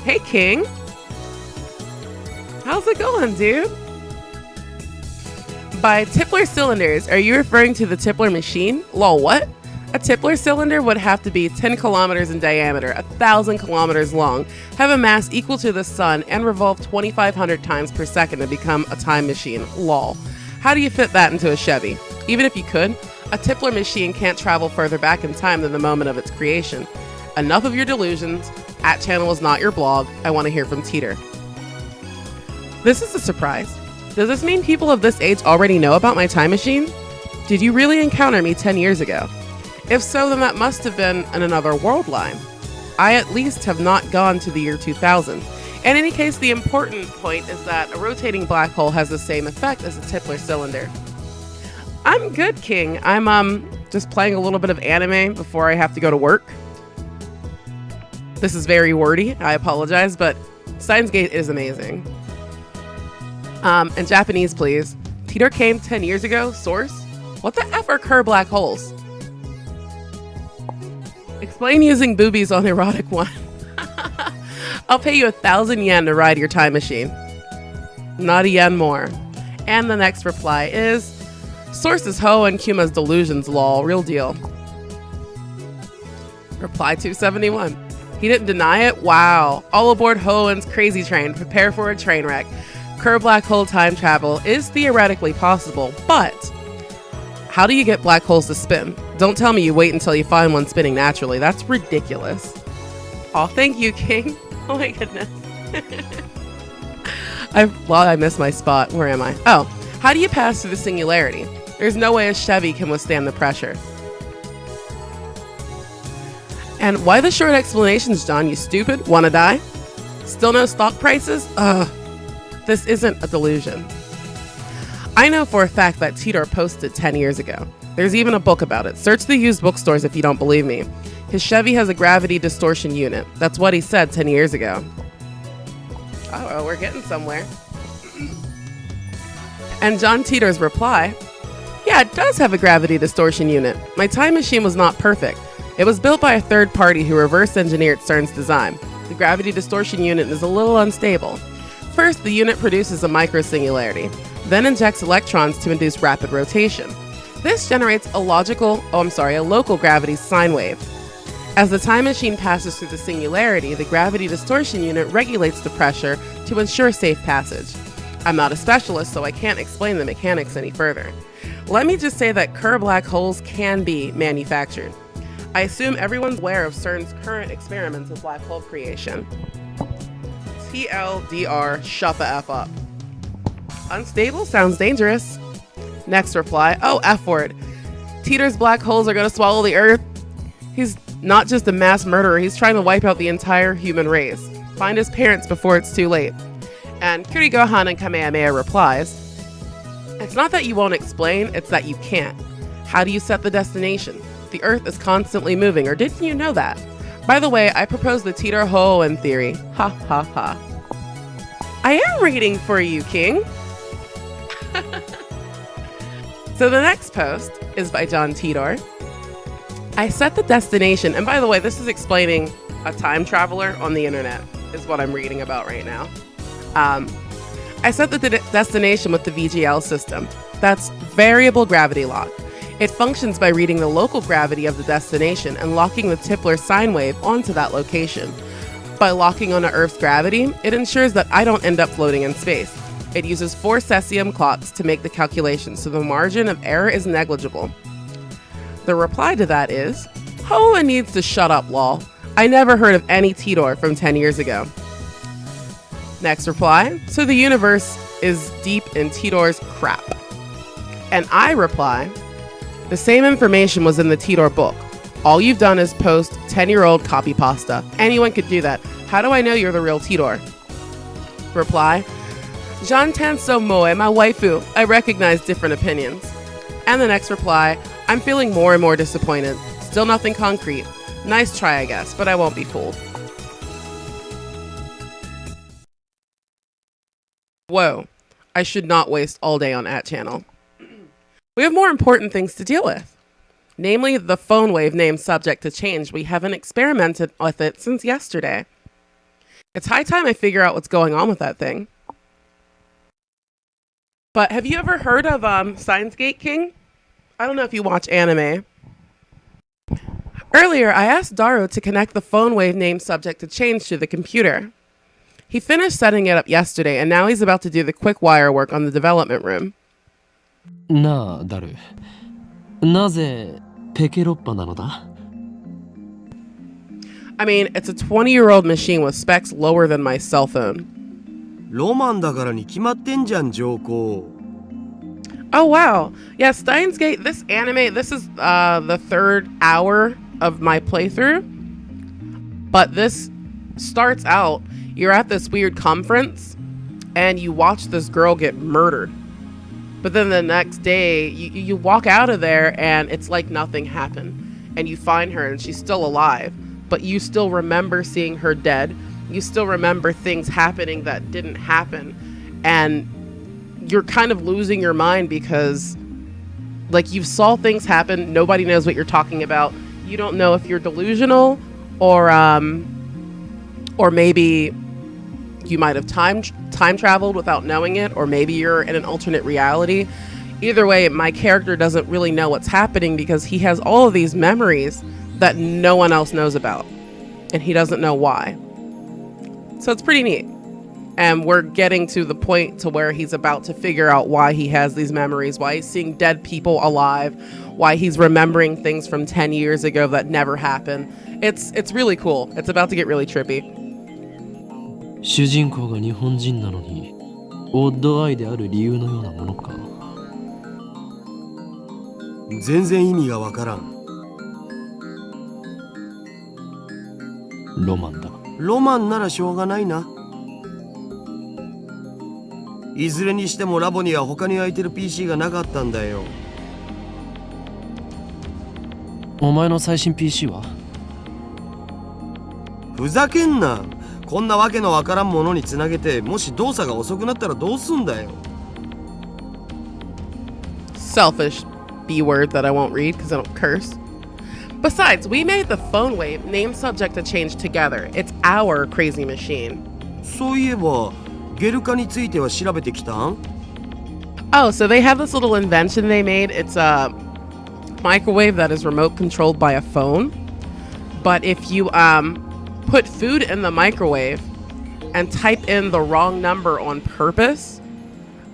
Hey, King. How's it going, dude? By Tipler cylinders, are you referring to the Tipler machine? Lol, what? A Tipler cylinder would have to be 10 kilometers in diameter, 1,000 kilometers long, have a mass equal to the sun, and revolve 2,500 times per second to become a time machine. Lol. How do you fit that into a Chevy? Even if you could, a Tipler machine can't travel further back in time than the moment of its creation. Enough of your delusions. @channel is not your blog. I want to hear from Teeter. This is a surprise. Does this mean people of this age already know about my time machine? Did you really encounter me 10 years ago? If so, then that must have been in another world line. I at least have not gone to the year 2000. In any case, the important point is that a rotating black hole has the same effect as a Tipler cylinder. I'm good, King. I'm just playing a little bit of anime before I have to go to work. This is very wordy, I apologize, but Steins Gate is amazing. In Japanese, please. Teeter came 10 years ago, source? What the F are Kerr black holes? Explain using boobies on erotic one. I'll pay you 1,000 yen to ride your time machine. Not a yen more. And the next reply is, source is Ho and Kuma's delusions, lol, real deal. Reply 271. He didn't deny it? Wow. All aboard Hoen's crazy train. Prepare for a train wreck. Kerr black hole time travel is theoretically possible, but how do you get black holes to spin? Don't tell me you wait until you find one spinning naturally. That's ridiculous. Oh, thank you, King. Oh my goodness. I missed my spot. Where am I? Oh, how do you pass through the singularity? There's no way a Chevy can withstand the pressure. And why the short explanations, John? You stupid? Wanna die? Still no stock prices? Ugh. This isn't a delusion. I know for a fact that Teeter posted 10 years ago. There's even a book about it. Search the used bookstores if you don't believe me. His Chevy has a gravity distortion unit. That's what he said 10 years ago. Oh, well, we're getting somewhere. And John Teeter's reply, yeah, it does have a gravity distortion unit. My time machine was not perfect. It was built by a third party who reverse engineered CERN's design. The gravity distortion unit is a little unstable. First, the unit produces a microsingularity, then injects electrons to induce rapid rotation. This generates a local gravity sine wave. As the time machine passes through the singularity, the gravity distortion unit regulates the pressure to ensure safe passage. I'm not a specialist, so I can't explain the mechanics any further. Let me just say that Kerr black holes can be manufactured. I assume everyone's aware of CERN's current experiments with black hole creation. TLDR, shut the F up. Unstable sounds dangerous. Next reply, oh, F word. Teeter's black holes are gonna swallow the earth. He's not just a mass murderer, he's trying to wipe out the entire human race. Find his parents before it's too late. And Kurigohan and Kamehameha replies, it's not that you won't explain, it's that you can't. How do you set the destination? The earth is constantly moving, or didn't you know that? By the way, I propose the Teeter-Hoenn theory. Ha ha ha. I am reading for you, King. So the next post is by John Teeter. I set the destination, and by the way, this is explaining a time traveler on the internet, is what I'm reading about right now. I set the destination with the VGL system. That's variable gravity lock. It functions by reading the local gravity of the destination and locking the Tipler sine wave onto that location. By locking onto Earth's gravity, it ensures that I don't end up floating in space. It uses 4 cesium clocks to make the calculations, so the margin of error is negligible. The reply to that is, Hoenn needs to shut up, lol. I never heard of any Teeter from 10 years ago. Next reply, so the universe is deep in Teeter's crap. And I reply, the same information was in the Teeter book. All you've done is post 10-year-old copy pasta. Anyone could do that. How do I know you're the real Teeter? Reply, Jantan so moe, my waifu. I recognize different opinions. And the next reply, I'm feeling more and more disappointed. Still nothing concrete. Nice try, I guess, but I won't be fooled. Whoa, I should not waste all day on @channel. We have more important things to deal with. Namely, the phone wave named subject to change. We haven't experimented with it since yesterday. It's high time I figure out what's going on with that thing. But have you ever heard of Steins Gate King? I don't know if you watch anime. Earlier, I asked Daru to connect the phone wave named subject to change to the computer. He finished setting it up yesterday, and now he's about to do the quick wire work on the development room. なあ、ダル。なぜペケロッパなのだ？ I mean, it's a 20-year-old machine with specs lower than my cell phone. ロマンだからに決まってんじゃん、上皇。Oh, wow. Yeah, Steins Gate, this anime, this is the third hour of my playthrough. But this starts out, you're at this weird conference, and you watch this girl get murdered. But then the next day, you walk out of there, and it's like nothing happened. And you find her, and she's still alive. But you still remember seeing her dead. You still remember things happening that didn't happen. And you're kind of losing your mind because, like, you saw things happen. Nobody knows what you're talking about. You don't know if you're delusional or maybe you might have time traveled without knowing it, or maybe you're in an alternate reality. Either way, my character doesn't really know what's happening because he has all of these memories that no one else knows about, and he doesn't know why. So it's pretty neat. And we're getting to the point to where he's about to figure out why he has these memories, why he's seeing dead people alive, why he's remembering things from 10 years ago that never happened. It's really cool. It's about to get really trippy. 主人公が日本人なのに、オッドアイである理由のようなものか。全然意味がわからん。ロマンだ。ロマンならしょうがないな。いずれにしてもラボには他に空いてる PC がなかったんだよ。お前の最新 PC は？ふざけんな。こんなわけのわからんものにつなげて、もし動作が遅くなったらどうすんだよ。Selfish B word that I won't read because I don't curse. Besides, we made the phone wave named subject to change together. It's our crazy machine. そういえばゲル化については調べてきたん？ Oh, so they have this little invention they made. It's a microwave that is remote controlled by a phone. But if you put food in the microwave and type in the wrong number on purpose,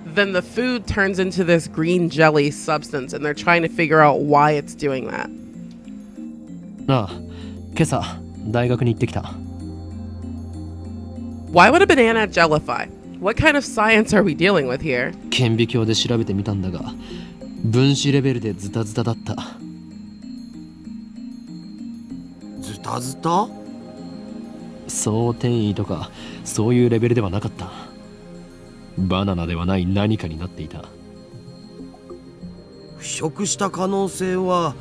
then the food turns into this green jelly substance, and they're trying to figure out why it's doing that. ああ、今朝大学に行ってきた。Why would a banana jellify? What kind of science are we dealing with here? 顕微鏡で調べてみたんだが、分子レベルでズタズタだった。ズタズタ？そう転移とかそういうレベルではなかった。バナナではない何かになっていた。腐食した可能性は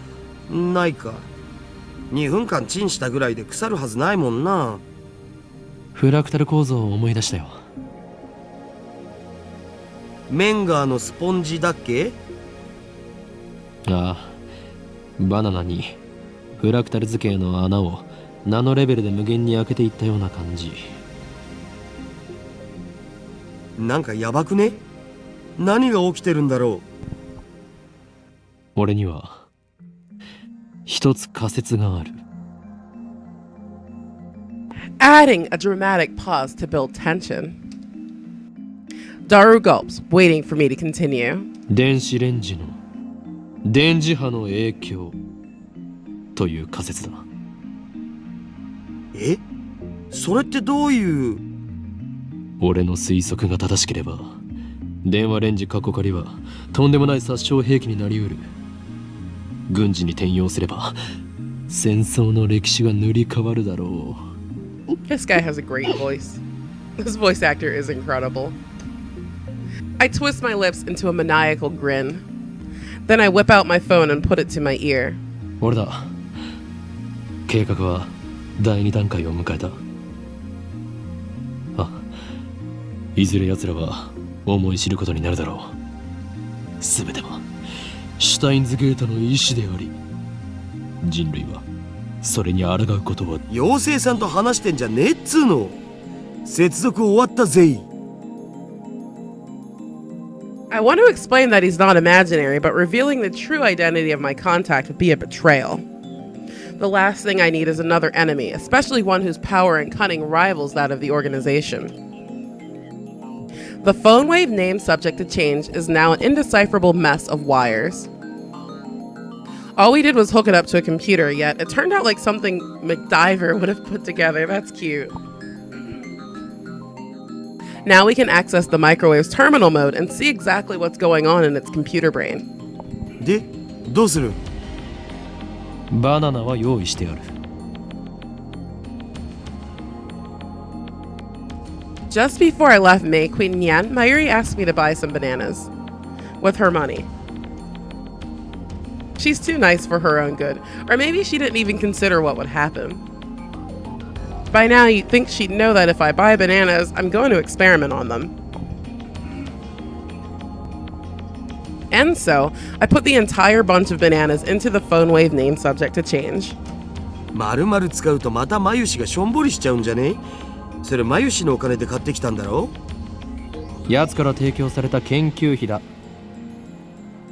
ないか。2分間チンしたぐらいで腐るはずないもんな。フラクタル構造を思い出したよ。メンガーのスポンジだっけ？ああ、バナナにフラクタル図形の穴をナノレベルで無限に開けていったような感じ。なんかやばくね？何が起きてるんだろう？俺には一つ仮説がある。Adding a dramatic pause to build tension. Daru gulps, waiting for me to continue. 電子レンジの電磁波の影響という仮説だ。え？それってどういう？俺の推測が正しければ、電話レンジ過去仮はとんでもない殺傷兵器になりうる。軍事に転用すれば戦争の歴史が塗り替わるだろう。This guy has a great voice. This voice actor is incredible. I twist my lips into a maniacal grin. Then I whip out my phone and put it to my ear. 俺だ。計画は第2段階を迎えた。あ、いずれ奴らは思い知ることになるだろう。全てはシュタインズゲートの意志であり、人類はそれに抗うことは。妖精さんと話してんじゃねえっつうの。接続終わったぜ。I want to explain that he's not imaginary, but revealing the true identity of my contact would be a betrayal. The last thing I need is another enemy, especially one whose power and cunning rivals that of the organization. The phone wave name subject to change is now an indecipherable mess of wires. All we did was hook it up to a computer, yet it turned out like something MacGyver would have put together. That's cute. Now we can access the microwave's terminal mode and see exactly what's going on in its computer brain. で、どうする？バナナは用意してある。Just before I left May Queen Nian, Mayuri asked me to buy some bananas. With her money. She's too nice for her own good. Or maybe she didn't even consider what would happen. By now, you'd think she'd know that if I buy bananas, I'm going to experiment on them. And so, I put the entire bunch of bananas into the phone wave name subject to change. 丸々使うとまたマユシがしょんぼりしちゃうんじゃね？それマユシのお金で買ってきたんだろ？奴から提供された研究費だ。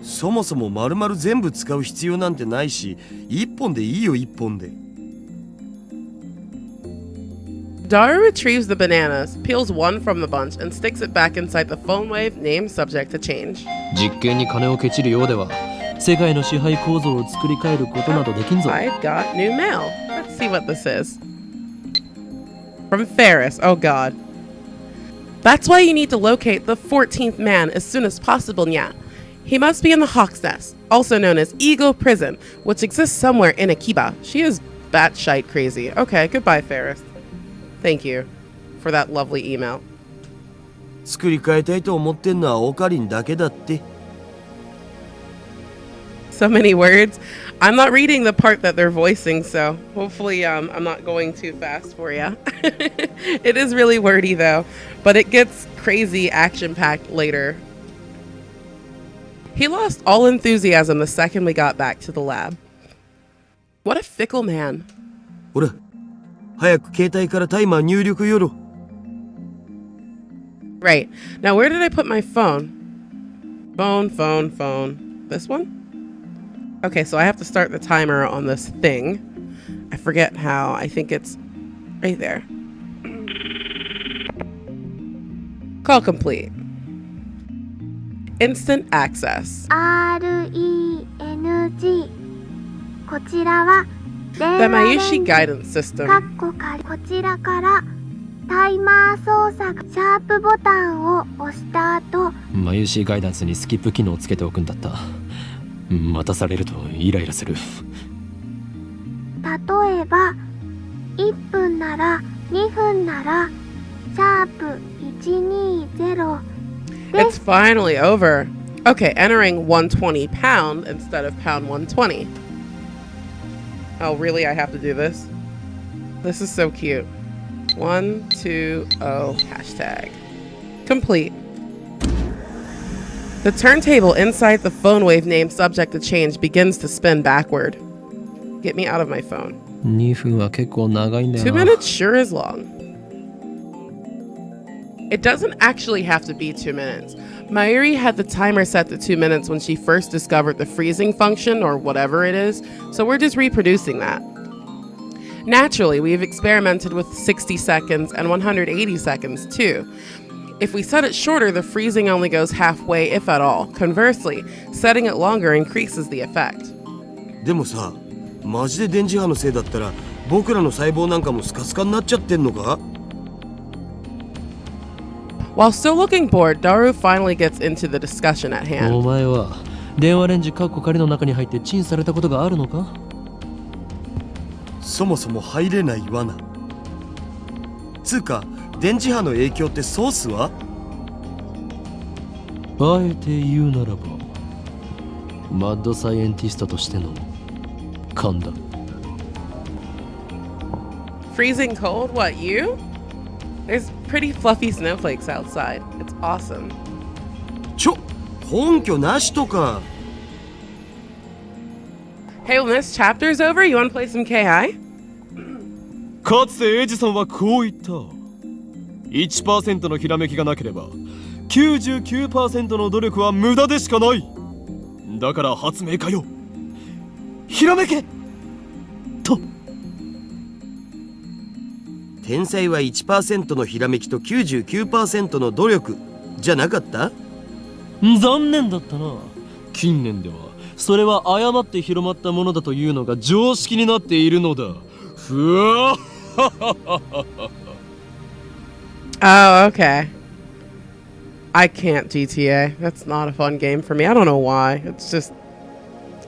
そもそも丸々全部使う必要なんてないし、一本でいいよ一本で。Daru retrieves the bananas, peels one from the bunch, and sticks it back inside the phone wave name subject to change. 実験に金をケチるようでは、世界の支配構造を作り変えることなどできんぞ。I've got new mail. Let's see what this is. From Ferris. Oh god. That's why you need to locate the 14th man as soon as possible, Nya. He must be in the Hawk's Nest, also known as Eagle Prison, which exists somewhere in Akiba. She is batshite crazy. Okay, goodbye, Ferris. Thank you for that lovely email. 作り変えたいと思ってんのはオカリンだけだって。So many words. I'm not reading the part that they're voicing, so hopefully I'm not going too fast for you. It is really wordy though, but it gets crazy action-packed later. He lost all enthusiasm the second we got back to the lab. What a fickle man. ほら、早く携帯からタイマー入力よろ。Right. Now where did I put my phone? Phone. This one? Okay, so I have to start the timer on this thing. I forget how. I think it's right there. Call complete. Instant access. RENG こちらは The Mayushi guidance system. こちらからタイマー操作シャープボタンを押した後、マユシーガイダンスにスキップ機能をつけておくんだった。待たされるとイライラする。例えば1分なら2分ならシャープ120 It's finally over. Okay, entering 120 pound instead of pound 120. Oh, really? I have to do this? This is so cute. 120 hashtag. Complete. The turntable inside the phone wave name subject to change begins to spin backward. Get me out of my phone. 2分は結構長いんだよな。 2 minutes sure is long. It doesn't actually have to be 2 minutes. Mayuri had the timer set to 2 minutes when she first discovered the freezing function or whatever it is, so we're just reproducing that. Naturally, we've experimented with 60 seconds and 180 seconds too. If we set it shorter, the freezing only goes halfway, if at all. Conversely, setting it longer increases the effect. でもさ、マジで電磁波のせいだったら僕らの細胞なんかもスカスカになっちゃってんのか？ While still looking bored, Daru finally gets into the discussion at お hand. 前は電話レンジカッコ仮の中に入ってチンされたことがあるのか？そもそも入れない罠。つうか、電磁波の影響ってソースは？あえて言うならば、マッドサイエンティストとしての勘だ。Freezing cold? What, you? There's pretty fluffy snowflakes outside. It's awesome. 根拠なしとか。 Hey, when this chapter's over, you want to play some KI? かつてエジソンはこう言った。1% のひらめきがなければ 99% の努力は無駄でしかない。だから発明家よ、ひらめけと。天才は 1% のひらめきと 99% の努力じゃなかった？残念だったな。近年ではそれは誤って広まったものだというのが常識になっているのだ。ふわOh, okay. I can't GTA. That's not a fun game for me. I don't know why. It's just...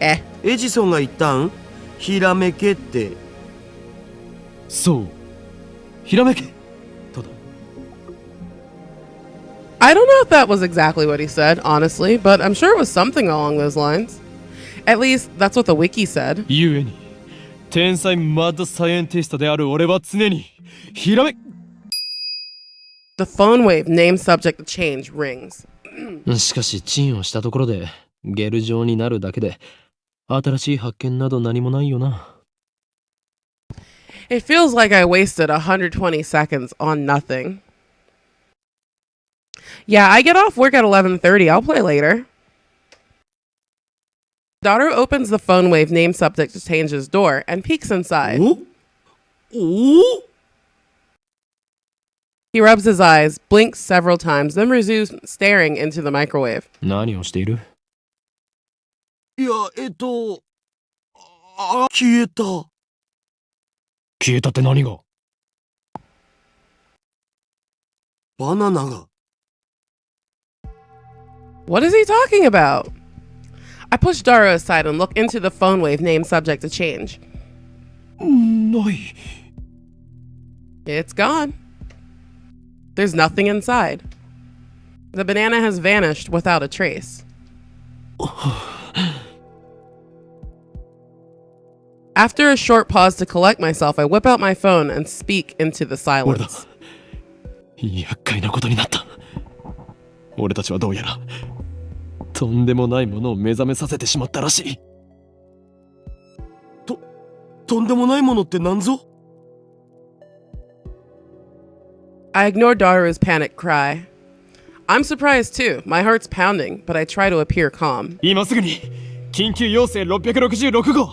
eh. エジソンが言ったん？ひらめけって。そう、ひらめけとだ。I don't know if that was exactly what he said, honestly, but I'm sure it was something along those lines. At least, that's what the wiki said. ゆえに天才マッドサイエンティストである俺は常にひらめ The phone wave name subject change rings. しかしチンをしたところでゲル状になるだけで新しい発見など何もないよな。It feels like I wasted 120 seconds on nothing. Yeah, I get off work at 11:30. I'll play later. Daughter opens the phone wave name subject to change's door and peeks inside. お？ He rubs his eyes, blinks several times, then resumes staring into the microwave. 何をしている？いや、消えた。消えたって何が？バナナが。What is he talking about? I push Dara aside and look into the phone wave name subject to change. ない。 It's gone. There's nothing inside. The banana has vanished without a trace. After a short pause to collect myself, I whip out my phone and speak into the 俺だ。 silence. 厄介なことになった。俺たちはどうやらとんでもないものを目覚めさせてしまったらしい。とんでもないものって何ぞ？ I ignore Dara's panic cry. I'm surprised too. My heart's pounding, but I try to appear calm. 今すぐに緊急要請666号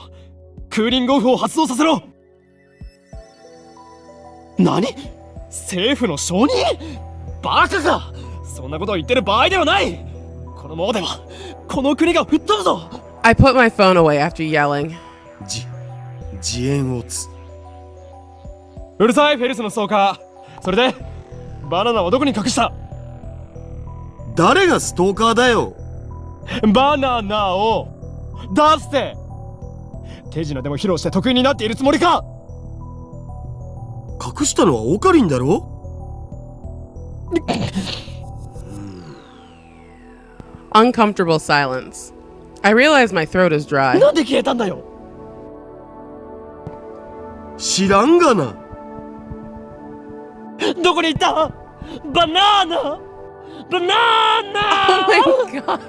クーリングオフを発動させろ。何？政府の承認？バカか！そんなことを言ってる場合ではない。このままではこの国が吹っ飛ぶぞ。 I put my phone away after yelling. 自演をつ。うるさいフェリスのストーカー。それでバナナはどこに隠した？誰がストーカーだよ。バナナを出して。手品でも披露して得意になっているつもりか？隠したのはオカリンだろ。Uncomfortable silence. I realize my throat is dry. なんで消えたんだよ。知らんがな。どこに行った？バナナ！バナナ！ Oh my god.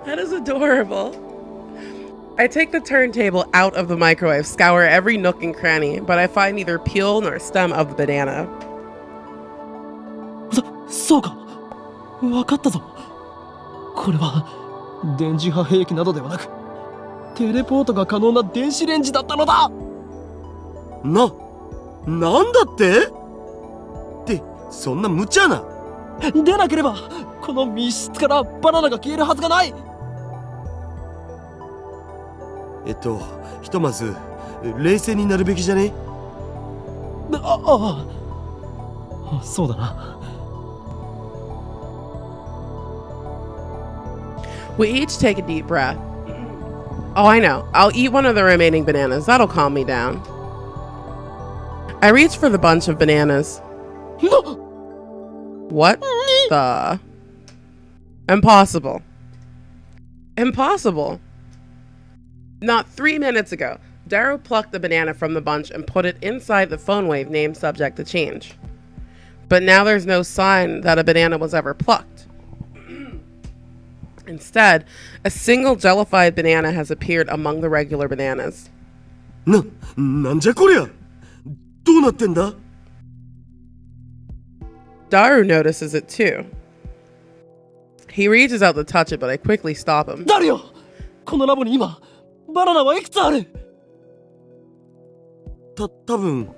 That is adorable. I take the turntable out of the microwave, scour every nook and cranny, but I find neither peel nor stem of the banana. そうか。わかったぞ。これは電磁波兵器などではなくテレポートが可能な電子レンジだったのだ。なんだってそんな無茶な。でなければこの密室からバナナが消えるはずがない。ひとまず冷静になるべきじゃね？そうだな。We each take a deep breath. Oh, I know. I'll eat one of the remaining bananas. That'll calm me down. I reach for the bunch of bananas. What the? Impossible. Impossible. Not 3 minutes ago, Darrow plucked the banana from the bunch and put it inside the phone wave named subject to change. But now there's no sign that a banana was ever plucked. Instead, a single jellified banana has appeared among the regular bananas. なんじゃこりゃ。どうなってんだ？ Daru notices it too. He reaches out to touch it, but I quickly stop him. 誰よ、このラボに今バナナはいくつある？多分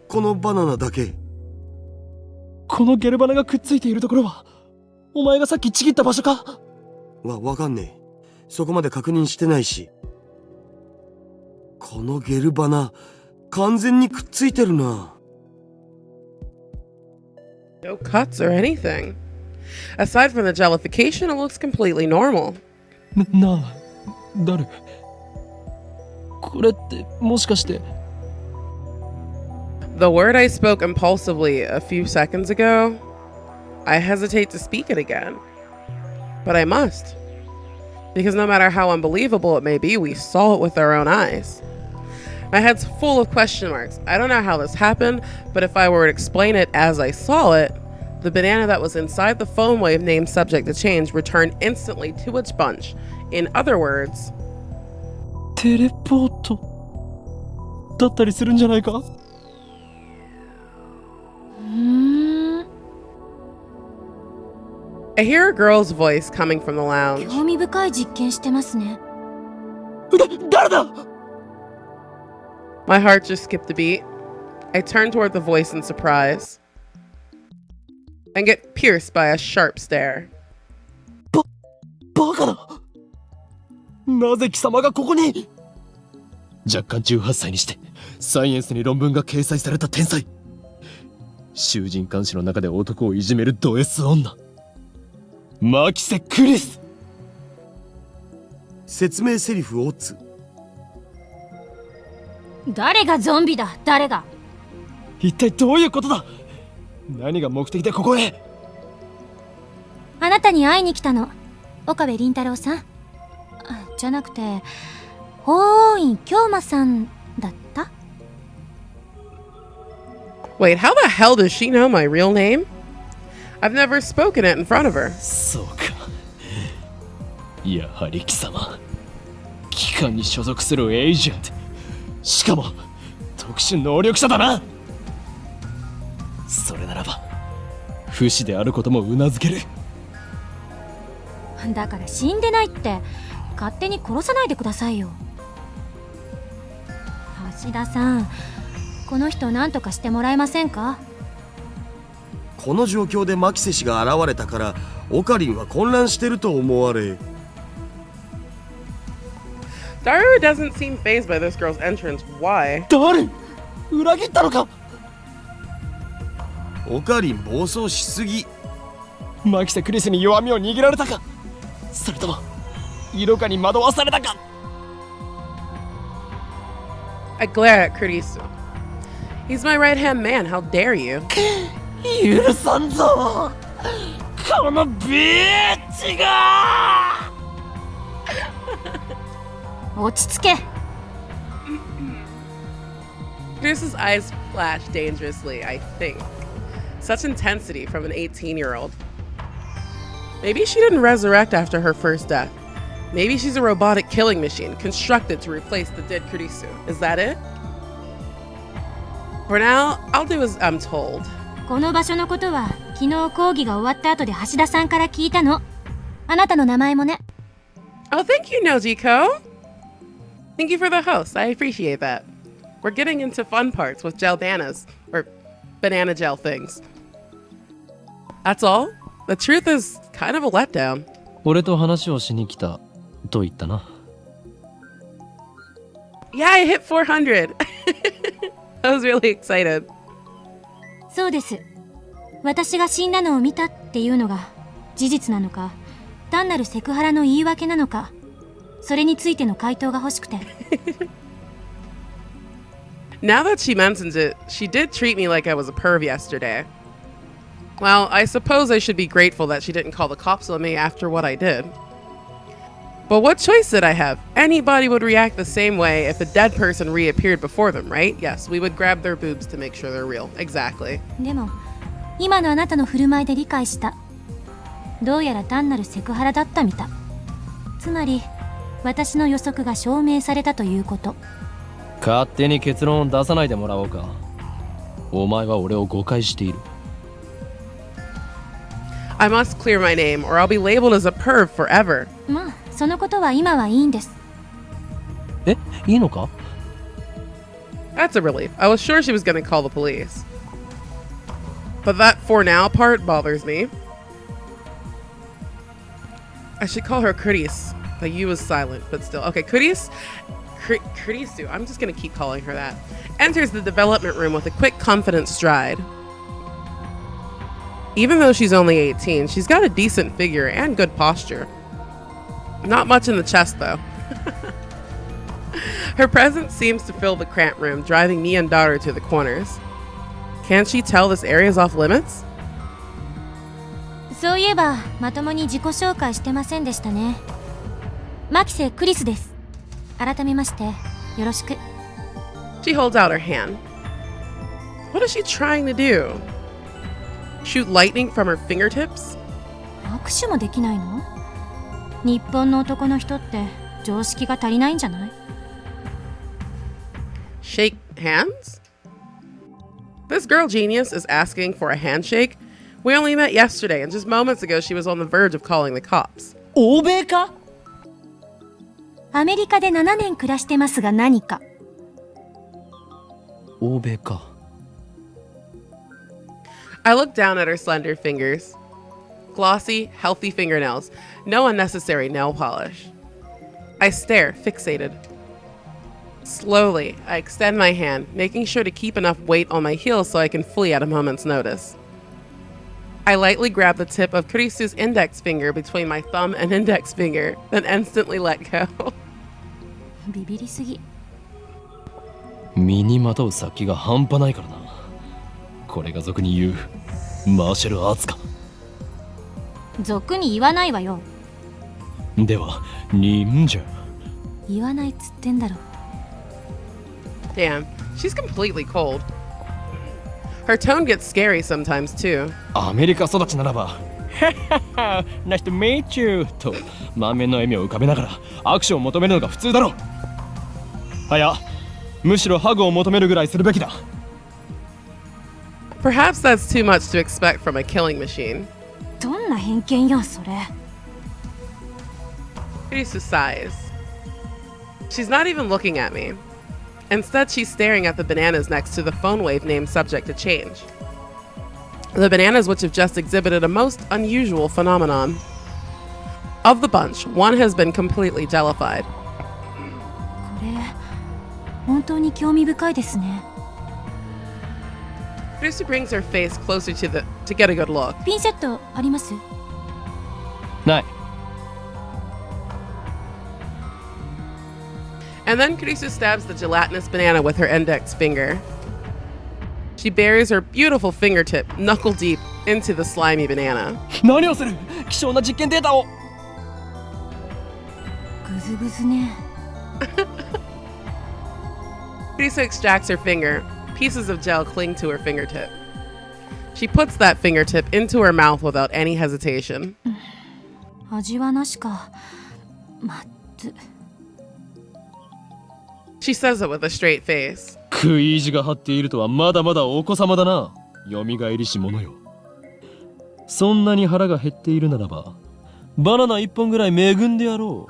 このバナナだけ。このゲルバナがくっついているところはお前がさっきちぎった場所か？わかんねえ。そこまで確認してないし。このゲルバナ完全にくっついてるな。No cuts or anything. Aside from the jellification, it looks completely normal. なあ、誰？これってもしかして。 The word I spoke impulsively a few seconds ago, I hesitate to speak it again. But I must. Because no matter how unbelievable it may be, we saw it with our own eyes. My head's full of question marks. I don't know how this happened, but if I were to explain it as I saw it, the banana that was inside the foam wave named subject to change returned instantly to its bunch. In other words, テレポートだったりするんじゃないか？ I hear a girl's voice coming from the lounge. 興味深い実験してますね。誰だ？ My heart just skipped a beat. I turn toward the voice in surprise and get pierced by a sharp stare. バカだ。なぜ貴様がここに？若干18歳にしてサイエンスに論文が掲載された天才。囚人監視の中で男をいじめるド S 女。マキセ・クリス。説明セリフオツ。誰がゾンビだ？誰が？一体どういうことだ？何が目的でここへ？あなたに会いに来たの。岡部倫太郎さん？じゃなくて、法王院京馬さんだった？ Wait, how the hell does she know my real name? I've never spoken it in front of her. そうか。やはり貴様、機関に所属するエージェント。しかも特殊能力者だな。それならば不死であることもうなずける。だから死んでないって勝手に殺さないでくださいよ。橋田さん、この人何とかしてもらえませんか？この状況でマキセ氏が現れたからオカリンは混乱してると思われ。 Daru doesn't seem fazed by this girl's entrance. Why? 誰？裏切ったのか？オカリン暴走しすぎ。マキセ・クリスに弱みを握られたか？それとも色化に惑わされたか？ I glare at Kurisu. He's my right-hand man. How dare you? 許さんぞ、このビーチが。落ち着け。Kurisu's eyes flash dangerously, I think. Such intensity from an 18-year-old. Maybe she didn't resurrect after her first death. Maybe she's a robotic killing machine constructed to replace the dead Kurisu. Is that it? For now, I'll do as I'm told. この場所のことは昨日講義が終わった後で橋田さんから聞いたの。あなたの名前もね。Oh, thank you, Nojiko. Thank you for the host. I appreciate that. We're getting into fun parts with gel bananas, or banana gel things. That's all. The truth is kind of a letdown. 俺と話をしに来たと言ったな。Yeah, I hit 400. I was really excited. そうです。私が死んだのを見たっていうのが事実なのか、単なるセクハラの言い訳なのか、それについての回答が欲しくて。Now that she mentions it, she did treat me like I was a perv yesterday. Well, I suppose I should be grateful that she didn't call the cops on me after what I did. But what choice did I have? Anybody would react the same way if a dead person reappeared before them, right? Yes, we would grab their boobs to make sure they're real. Exactly. でも、今のあなたの振る舞いで理解した。どうやら単なるセクハラだったみたい。つまり私の予測が証明されたということ。勝手に結論を出さないでもらおうか。お前は俺を誤解している。I must clear my name or I'll be labeled as a perv forever. まあそのことは今はいいんです。え、いいのか？ That's a relief. I was sure she was going to call the police. But that for now part bothers me. I should call her Curtis. The U is silent, but still. Okay, Curtis. Curtisu. I'm just going to keep calling her that. Enters the development room with a quick, confident stride. Even though she's only 18, she's got a decent figure and good posture. Not much in the chest, though. Her presence seems to fill the cramped room, driving me and daughter to the corners. Can't she tell this area's off limits? そういえばまともに自己紹介してませんでしたね。マキセ・クリスです。改めましてよろしく。She holds out her hand. What is she trying to do? Shoot lightning from her fingertips? 握手もできないの？日本の男の人って常識が足りないんじゃない？ Shake hands? This girl genius is asking for a handshake? We only met yesterday, and just moments ago she was on the verge of calling the cops. 欧米か？アメリカで7年暮らしてますが何か？欧米か。I look down at her slender fingers. Glossy, healthy fingernails. No unnecessary nail polish. I stare, fixated. Slowly, I extend my hand, making sure to keep enough weight on my heel so I can flee at a moment's notice. I lightly grab the tip of Kurisu's index finger between my thumb and index finger, then instantly let go. ビビりすぎ。身にまとう殺気が半端ないからな。これが俗に言うマーシャルアーツか。俗に言わないわよ。では忍者。言わないっつってんだろ。Damn, she's completely cold. Her tone gets scary sometimes too. アメリカ育ちならばNice to meet you と満面の笑みを浮かべながら握手を求めるのが普通だろう。はや、むしろハグを求めるぐらいするべきだ。Perhaps that's too much to expect from a killing machine. どんな偏見よそれ。Kurisu sighs. She's not even looking at me. Instead, she's staring at the bananas next to the phone wave named subject to change. The bananas which have just exhibited a most unusual phenomenon. Of the bunch, one has been completely jellified. これ本当に興味深いですね。Kurisu brings her face closer to get a good look. ピンセットあります？ない。And then Kurisu stabs the gelatinous banana with her index finger. She buries her beautiful fingertip knuckle deep into the slimy banana. 何をする？希少な実験データを。グズグズね。Kurisu extracts her finger. Pieces of gel cling to her fingertip. She puts that fingertip into her mouth without any hesitation. 味はなしか。まず。She says it with a straight face. 食い意地が張っているとはまだまだお子様だな。よみがえりし者よ。そんなに腹が減っているならば、バナナ一本ぐらい恵んでやろ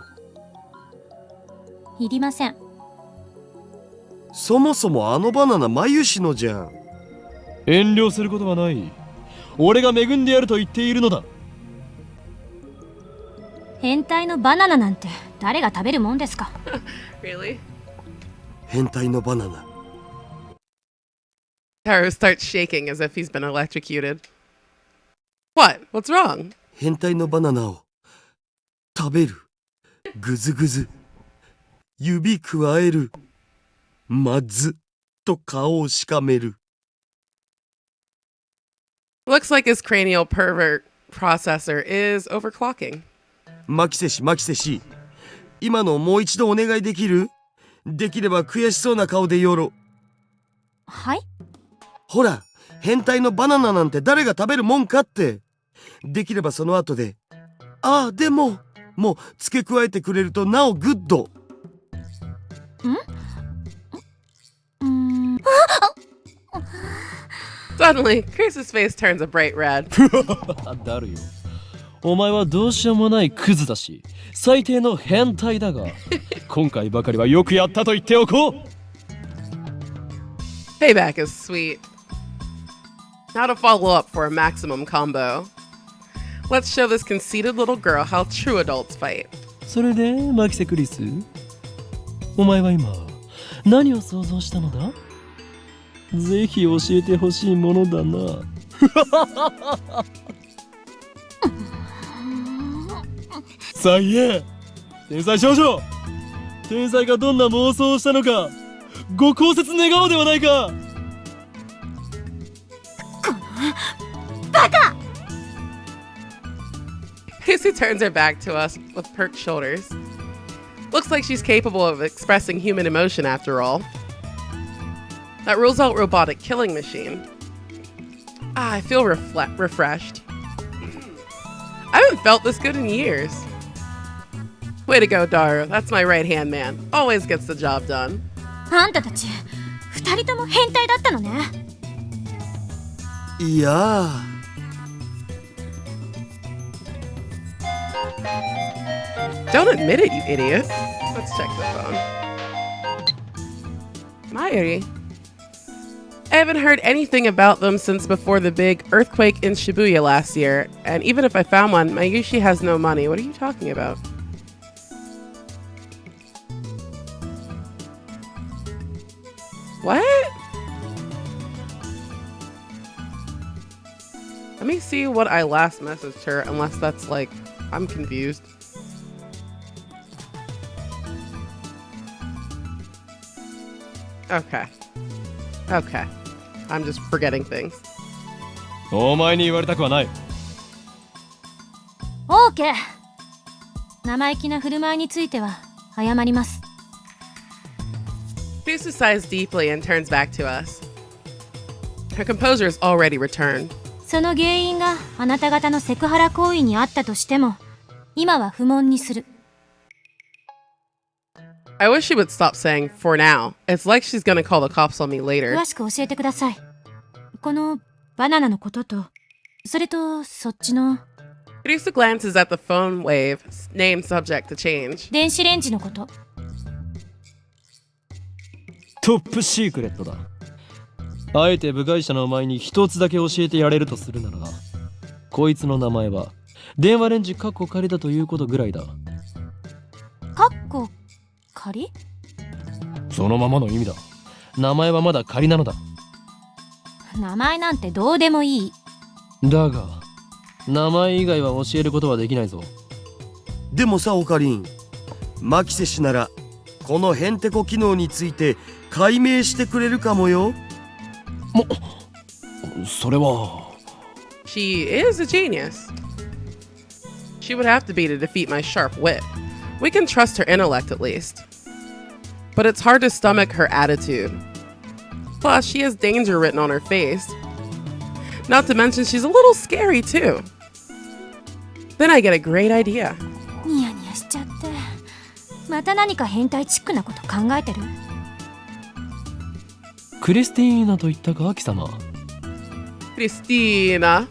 いりません。そもそもあのバナナマユシのじゃん。遠慮することはない。俺が恵んでやると言っているのだ。変態のバナナなんて誰が食べるもんですか。Really? 変態のバナナ。Taro starts shaking as if he's been electrocuted. What? What's wrong? 変態のバナナを食べる。ぐずぐず。指くわえる。まずと顔をしかめる。Looks like his cranial pervert processor is overclocking. マキセ氏。今のもう一度お願いできる？できれば悔しそうな顔でよろ。はい？ほら、変態のバナナなんて誰が食べるもんかって。できればその後で、ああ、でも、も付け加えてくれるとなおグッド。Suddenly, Chris's face turns a bright red. だるよ。お前はどうしようもないクズだし、最低の変態だが、今回ばかりはよくやったと言っておこう。Payback is sweet. Now to follow up for a maximum combo. Let's show this conceited little girl how true adults fight. それでマキセクリス、お前は今何を想像したのだ？ぜひ教えてほしいものだな。さあ言え、天才少女、天才がどんな妄想をしたのかご考説願おうではないか。Casey turns her back to us with perked shoulders. Looks like she's capable of expressing human emotion after all. That rules out robotic killing machine. I feel refreshed. I haven't felt this good in years. Way to go, Daru. That's my right-hand man. Always gets the job done. あんたたち2人とも変態だったのね。いやDon't admit it, you idiot. Let's check the phone. Mayuri. I haven't heard anything about them since before the big earthquake in Shibuya last year, and even if I found one, Mayushi has no money. What are you talking about? What? Let me see what I last messaged her, unless that's like, I'm confused. Okay. Okay. I'm just forgetting things. お前に言われたくはない。オーケー。生意気な振る舞いについては謝ります。Fusu sighs deeply and turns back to us. Her composure is already returned. その原因があなた方のセクハラ行為にあったとしても、今は不問にする。I wish she would stop saying for now. It's like she's gonna call the cops on me later. 詳しく教えてください。このバナナのことと、それとそっちの Fusu glances at the phone wave, name subject to change. 電子レンジのこと。トップシークレットだ。あえて部外者のお前に一つだけ教えてやれるとするなら、こいつの名前は電話レンジカッコ仮だということぐらいだ。カッコ仮？そのままの意味だ。名前はまだ仮なのだ。名前なんてどうでもいい。だが名前以外は教えることはできないぞ。でもさオカリン、マキセ氏ならこのヘンテコ機能について解明してくれるかもよ。それは She is a genius. She would have to be to defeat my sharp wit. We can trust her intellect at least. But it's hard to stomach her attitude. Plus, she has danger written on her face. Not to mention, she's a little scary too. Then I get a great idea. ニヤニヤしちゃって。また何か変態チックなこと考えてる？クリスティーナと言ったか貴様。Christina.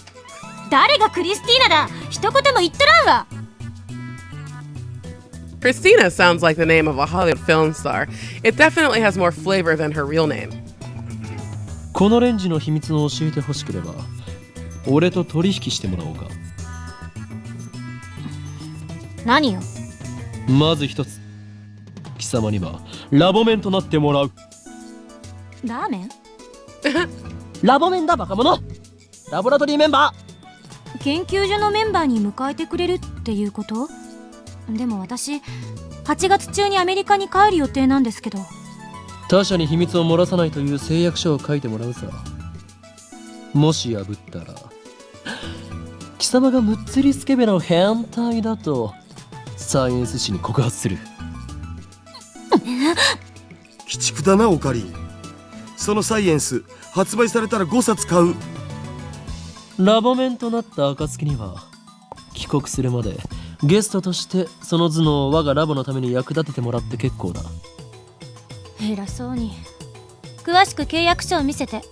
誰がクリスティーナだ？一言も言っとらんわ。Christina sounds like the name of a Hollywood film star. It definitely has more flavor than her real name. このレンジの秘密を教えてほしければ、俺と取引してもらおうか。何よ？まず一つ、貴様にはラボメンとなってもらう。ラーメン？ラボメンだバカ者。ラボラトリーメンバー。研究所のメンバーに迎えてくれるっていうこと？でも私8月中にアメリカに帰る予定なんですけど。他者に秘密を漏らさないという誓約書を書いてもらうさ。もし破ったら貴様がむっつりスケベの変態だとサイエンス誌に告発する。鬼畜だなオカリン。そのサイエンス発売されたら5冊買う。ラボメンとなった暁には帰国するまでゲストとしてその頭脳を我がラボのために役立ててもらって結構だ。偉そうに。詳しく契約書を見せて。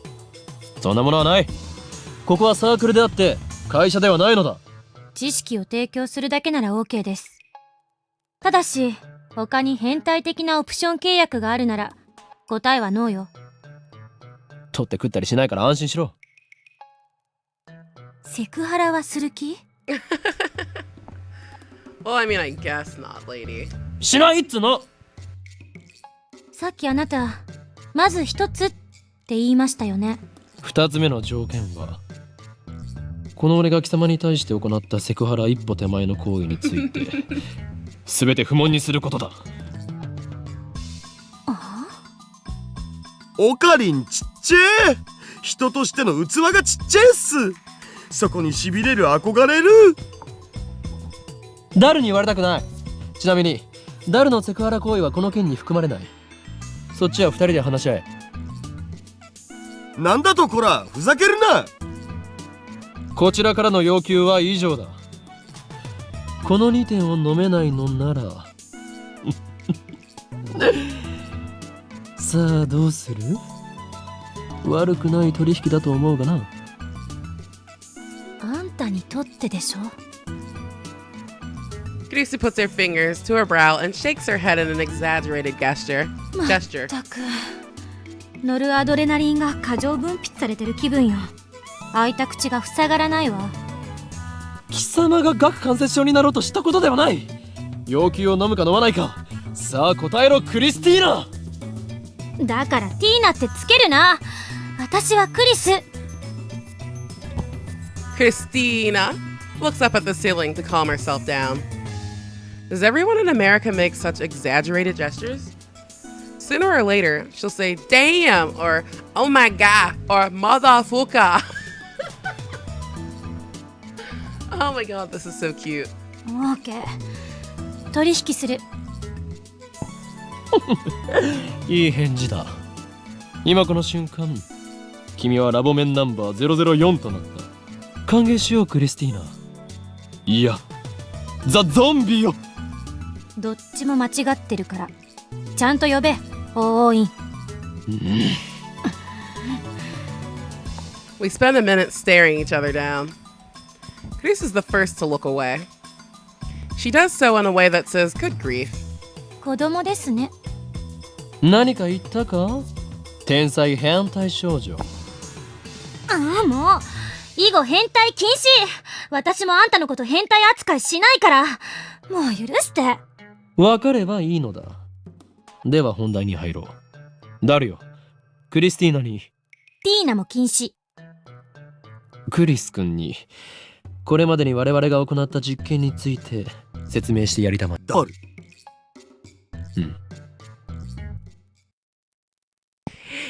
そんなものはない。ここはサークルであって会社ではないのだ。知識を提供するだけなら OK です。ただし他に変態的なオプション契約があるなら答えはノーよ。取って食ったりしないから安心しろ。セクハラはする気？ Well, I mean, I guess not, lady. しないっつの。さっきあなたまず一つって言いましたよね。二つ目の条件はこの俺が貴様に対して行ったセクハラ一歩手前の行為について全て不問にすることだ。オカリンちっちゃえ。人としての器がちっちゃいっす。そこにしびれる、憧れる。ダルに言われたくない。ちなみにダルのセクハラ行為はこの件に含まれない。そっちは二人で話し合え。なんだとこら、ふざけるな。こちらからの要求は以上だ。この2点を飲めないのならさあどうする？悪くない取引だと思うがな。あんたにとってでしょ。Kurisu puts her fingers to her brow and shakes her head in an exaggerated gesture. たくノルアドレナリンが過剰分泌されてる気分よ。開いた口が塞がらないわ。貴様が顎関節症になろうとしたことではない。要求を飲むか飲まないか、さあ答えろクリスティーナ。だからティーナってつけるな。私はクリス。 Christina looks up at the ceiling to calm herself down. Does everyone in America make such exaggerated gestures? Sooner or later, she'll say, damn, or oh my god, or motherfucker. Oh my god, this is so cute. OK。取引する。いい返事だ。今この瞬間、君はラボメンナンバー004となった。歓迎しようクリスティーナ。いや、ザ・ゾンビよ。どっちも間違ってるからちゃんと呼べ。おーい。We spend a minute staring each other down. Chris is the first to look away. She does so in a way that says, good grief. 子供ですね。何か言ったか？天才変態少女。ああもう以後変態禁止。私もあんたのこと変態扱いしないから。もう許して。わかればいいのだ。では本題に入ろう。ダルよ、クリスティーナに。ティーナも禁止。クリス君にこれまでに我々が行った実験について説明してやりたまった。ダル。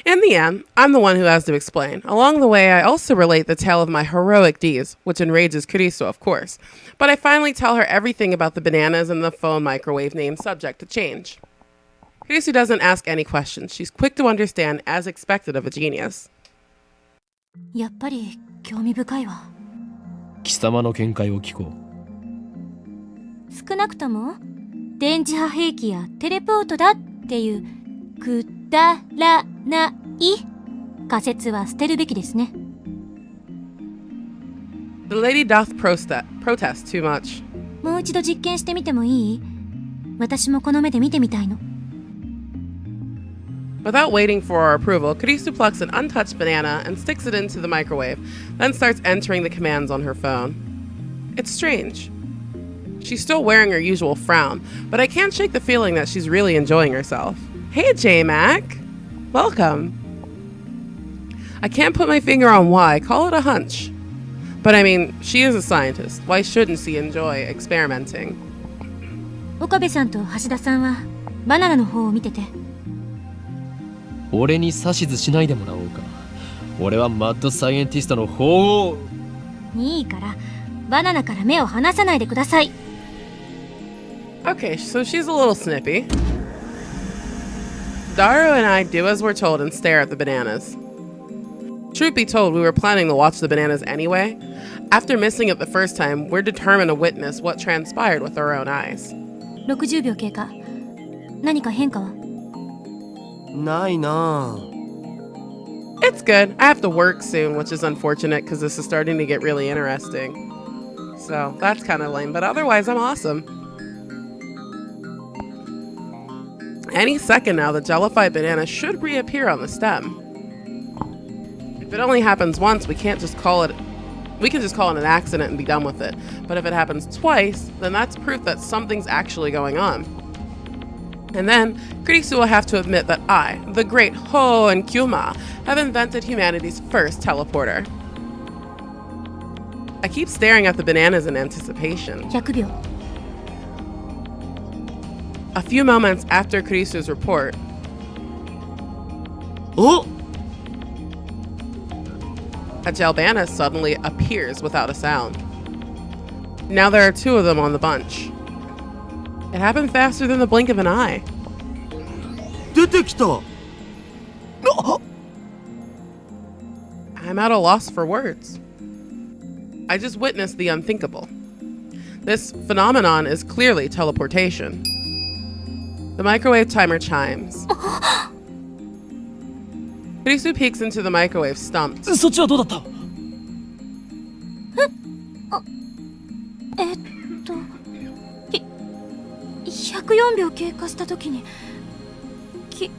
In the end, I'm the one who has to explain. Along the way, I also relate the tale of my heroic deeds, which enrages Kurisu, of course. But I finally tell her everything about the bananas and the phone microwave name subject to change. Kurisu doesn't ask any questions. She's quick to understand, as expected of a genius. やっぱり興味深いわ。貴様の見解を聞こ少なくとも電磁波兵器やテレポートだっていうくだらない仮説は捨てるべきですね。The lady doth protest too much. もう一度実験してみてもいい？私もこの目で見てみたいの。Without waiting for our approval, Kurisu plucks an untouched banana and sticks it into the microwave, then starts entering the commands on her phone. It's strange. She's still wearing her usual frown, but I can't shake the feeling that she's really enjoying herself. Hey, J-Mac. Welcome. I can't put my finger on why, call it a hunch. But I mean, she is a scientist. Why shouldn't she enjoy experimenting? 岡部さんと橋田さんはバナナの方を見てて。俺に指図しないでもらおうか。俺はマッドサイエンティストの方を。いいからバナナから目を離さないでください。Okay, so she's a little snippy. Daru and I do as we're told and stare at the bananas. Truth be told, we were planning to watch the bananas anyway. After missing it the first time, we're determined to witness what transpired with our own eyes. 60秒経過。何か変化は？ないなあ。 It's good. I have to work soon, which is unfortunate because this is starting to get really interesting. So that's kind of lame, but otherwise I'm awesome. Any second now, the jellified banana should reappear on the stem. If it only happens once, we can just call it an accident and be done with it. But if it happens twice, then that's proof that something's actually going on. And then, Kurisu will have to admit that I, the great Ho and Kyuma, have invented humanity's first teleporter. I keep staring at the bananas in anticipation. 100秒。A few moments after Kurisu's report, お a Jalbana suddenly appears without a sound. Now there are two of them on the bunch. It happened faster than the blink of an eye. 出てきた。 I'm at a loss for words. I just witnessed the unthinkable. This phenomenon is clearly teleportation. The microwave timer chimes. Kurisu peeks into the microwave, stumped. そっちはどうだった？104秒経過した時に消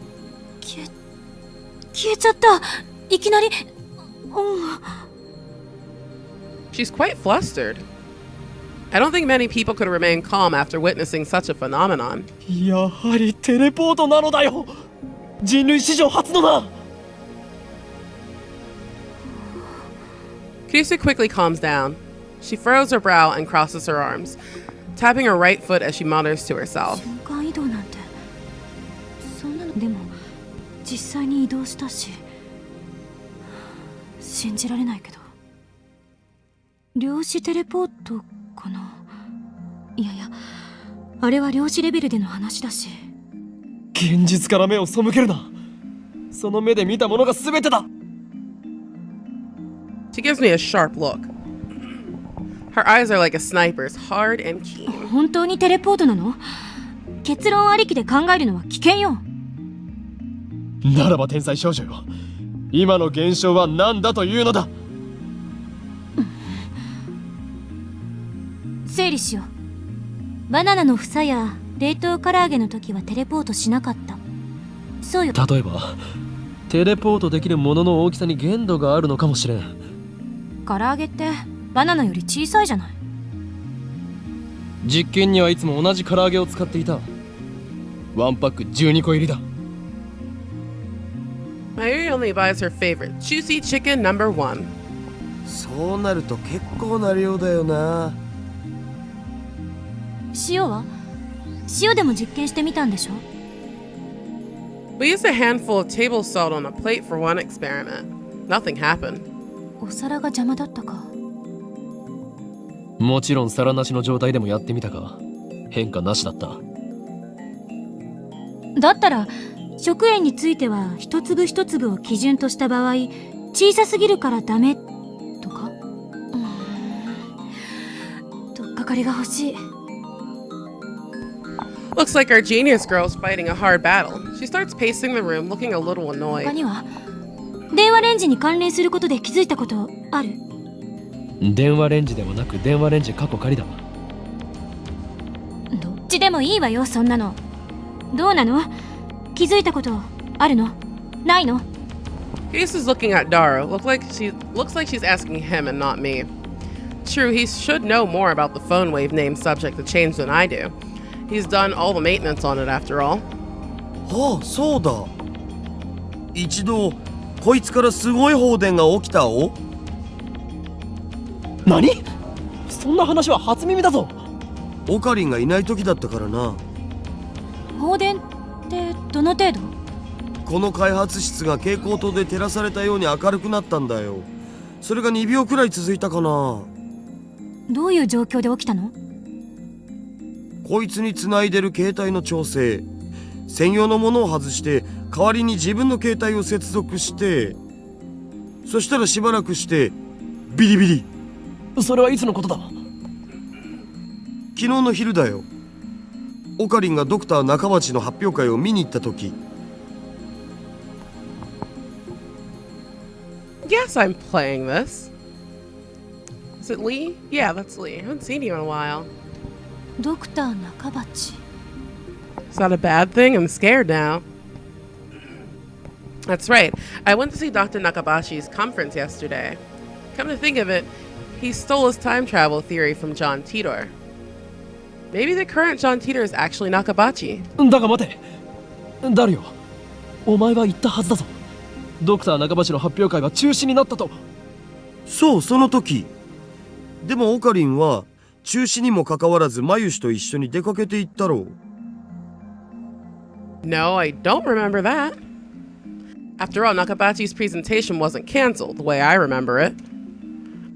えちゃった。いきなり。She's quite flustered. I don't think many people could remain calm after witnessing such a phenomenon. やはりテレポートなのだよ。人類史上初のな。 Kurisu quickly calms down. She furrows her brow and crosses her arms, tapping her right foot as she mutters to herself. 瞬間移動なんてそんなの。でも実際に移動したし信じられないけど。量子テレポートかな。いやいや、あれは量子レベルでの話だし。現実から目を背けるな。その目で見たものが全てだ。 She gives me a sharp look. Her eyes are like a sniper's, hard and keen. 本当にテレポートなの？結論ありきで考えるのは危険よ。ならば天才少女よ。今の現象は何だというのだ。整理しよう。バナナの房や冷凍唐揚げの時はテレポートしなかった。そうよ。例えばテレポートできるものの大きさに限度があるのかもしれん。唐揚げってバナナより小さいじゃない。実験にはいつも同じ唐揚げを使っていた。ワンパック12個入りだ。Mayuri only buys her favorite, juicy chicken No.1. そうなると結構な量だよな。塩は？塩でも実験してみたんでしょ？ We used a handful of table salt on a plate for one experiment. Nothing happened. お皿が邪魔だったか。もちろん皿なしの状態でもやってみたが変化なしだった。だったら食塩については一粒一粒を基準とした場合小さすぎるからダメとか。とっかかりが欲しい。 Looks like our genius girl's fighting a hard battle. She starts pacing the room, looking a little 他 annoyed. には電話レンジに関連することで気づいたことある？電話レンジではなく電話レンジ過去仮だ。どっちでもいいわよ、そんなの。どうなの？気づいたことあるの？ないの？ Case is looking at Dara. Looks like she's asking him and not me. True, he should know more about the phone wave named subject to change than I do. He's done all the maintenance on it after all. ああ、そうだ。一度こいつからすごい放電が起きたお。何？そんな話は初耳だぞ。オカリンがいない時だったからな。放電ってどの程度？この開発室が蛍光灯で照らされたように明るくなったんだよ。それが2秒くらい続いたかな。どういう状況で起きたの？こいつに繋いでる携帯の調整、専用のものを外して代わりに自分の携帯を接続して、そしたらしばらくしてビリビリ。それはいつのことだ？昨日の昼だよ。オカリンがドクター中鉢の発表会を見に行った時。 Yes, I'm playing this. Is it Lee? Yeah, that's Lee. I haven't seen you in a while. ドクター中鉢。 It's not a bad thing. I'm scared now. That's right. I went to see Dr. Nakabashi's conference yesterday. Come to think of it, he stole his time travel theory from John Titor. Maybe the current John Titor is actually Nakabachi. だが待て、ダルよ、お前は言ったはずだぞ。ドクター中橋の発表会は中止になったと。そう、その時。でもオカリンは中止にもかかわらずマユシと一緒に出かけていったろう。 No, I don't remember that. After all, Nakabachi's presentation wasn't canceled the way I remember it.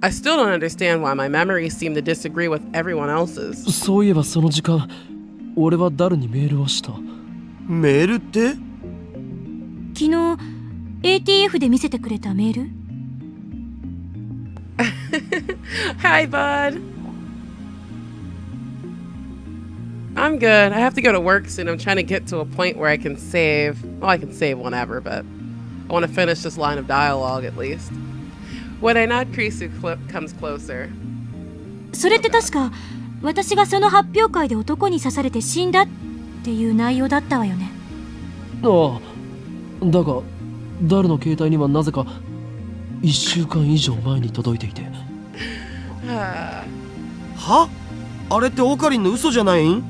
I still don't understand why my memories seem to disagree with everyone else's. そういえばその時間、俺はダルにメールをした。メールって？昨日 ATF で見せてくれたメール？ Hi, bud. I'm good. I have to go to work soon. I'm trying to get to a point where I can save. Well, I can save whenever, but I want to finish this line of dialogue at least. When I nod, Krisu comes closer. それって確か私がその発表会で男に刺されて死んだっていう内容だったわよね。ああ、だがダルの携帯にはなぜか1週間以上前に届いていて。は？あれってオカリンの嘘じゃないん？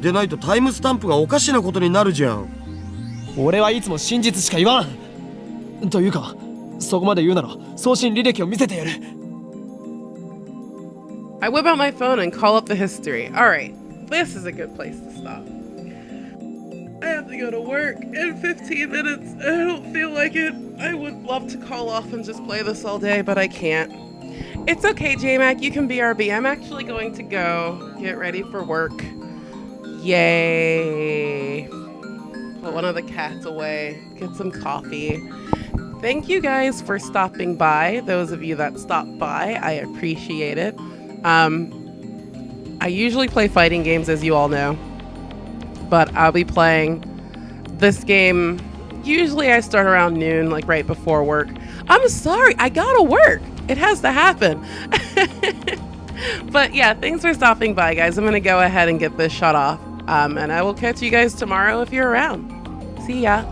でないとタイムスタンプがおかしなことになるじゃん。俺はいつも真実しか言わん。というか、そこまで言うなら送信履歴を見せてやる。I whip out my phone and call up the history. Alright, this is a good place to stop. I have to go to work in 15 minutes. I don't feel like it. I would love to call off and just play this all day, but I can't. It's okay, J-Mac, you can BRB. I'm actually going to go get ready for work. Yay. Put one of the cats away. Get some coffee. Thank you guys for stopping by. Those of you that stopped by, I appreciate it. I usually play fighting games, as you all know. But I'll be playing this game. Usually I start around noon, like right before work. I'm sorry, I gotta work. It has to happen. But yeah, thanks for stopping by, guys. I'm gonna go ahead and get this shut off. And I will catch you guys tomorrow if you're around. See ya.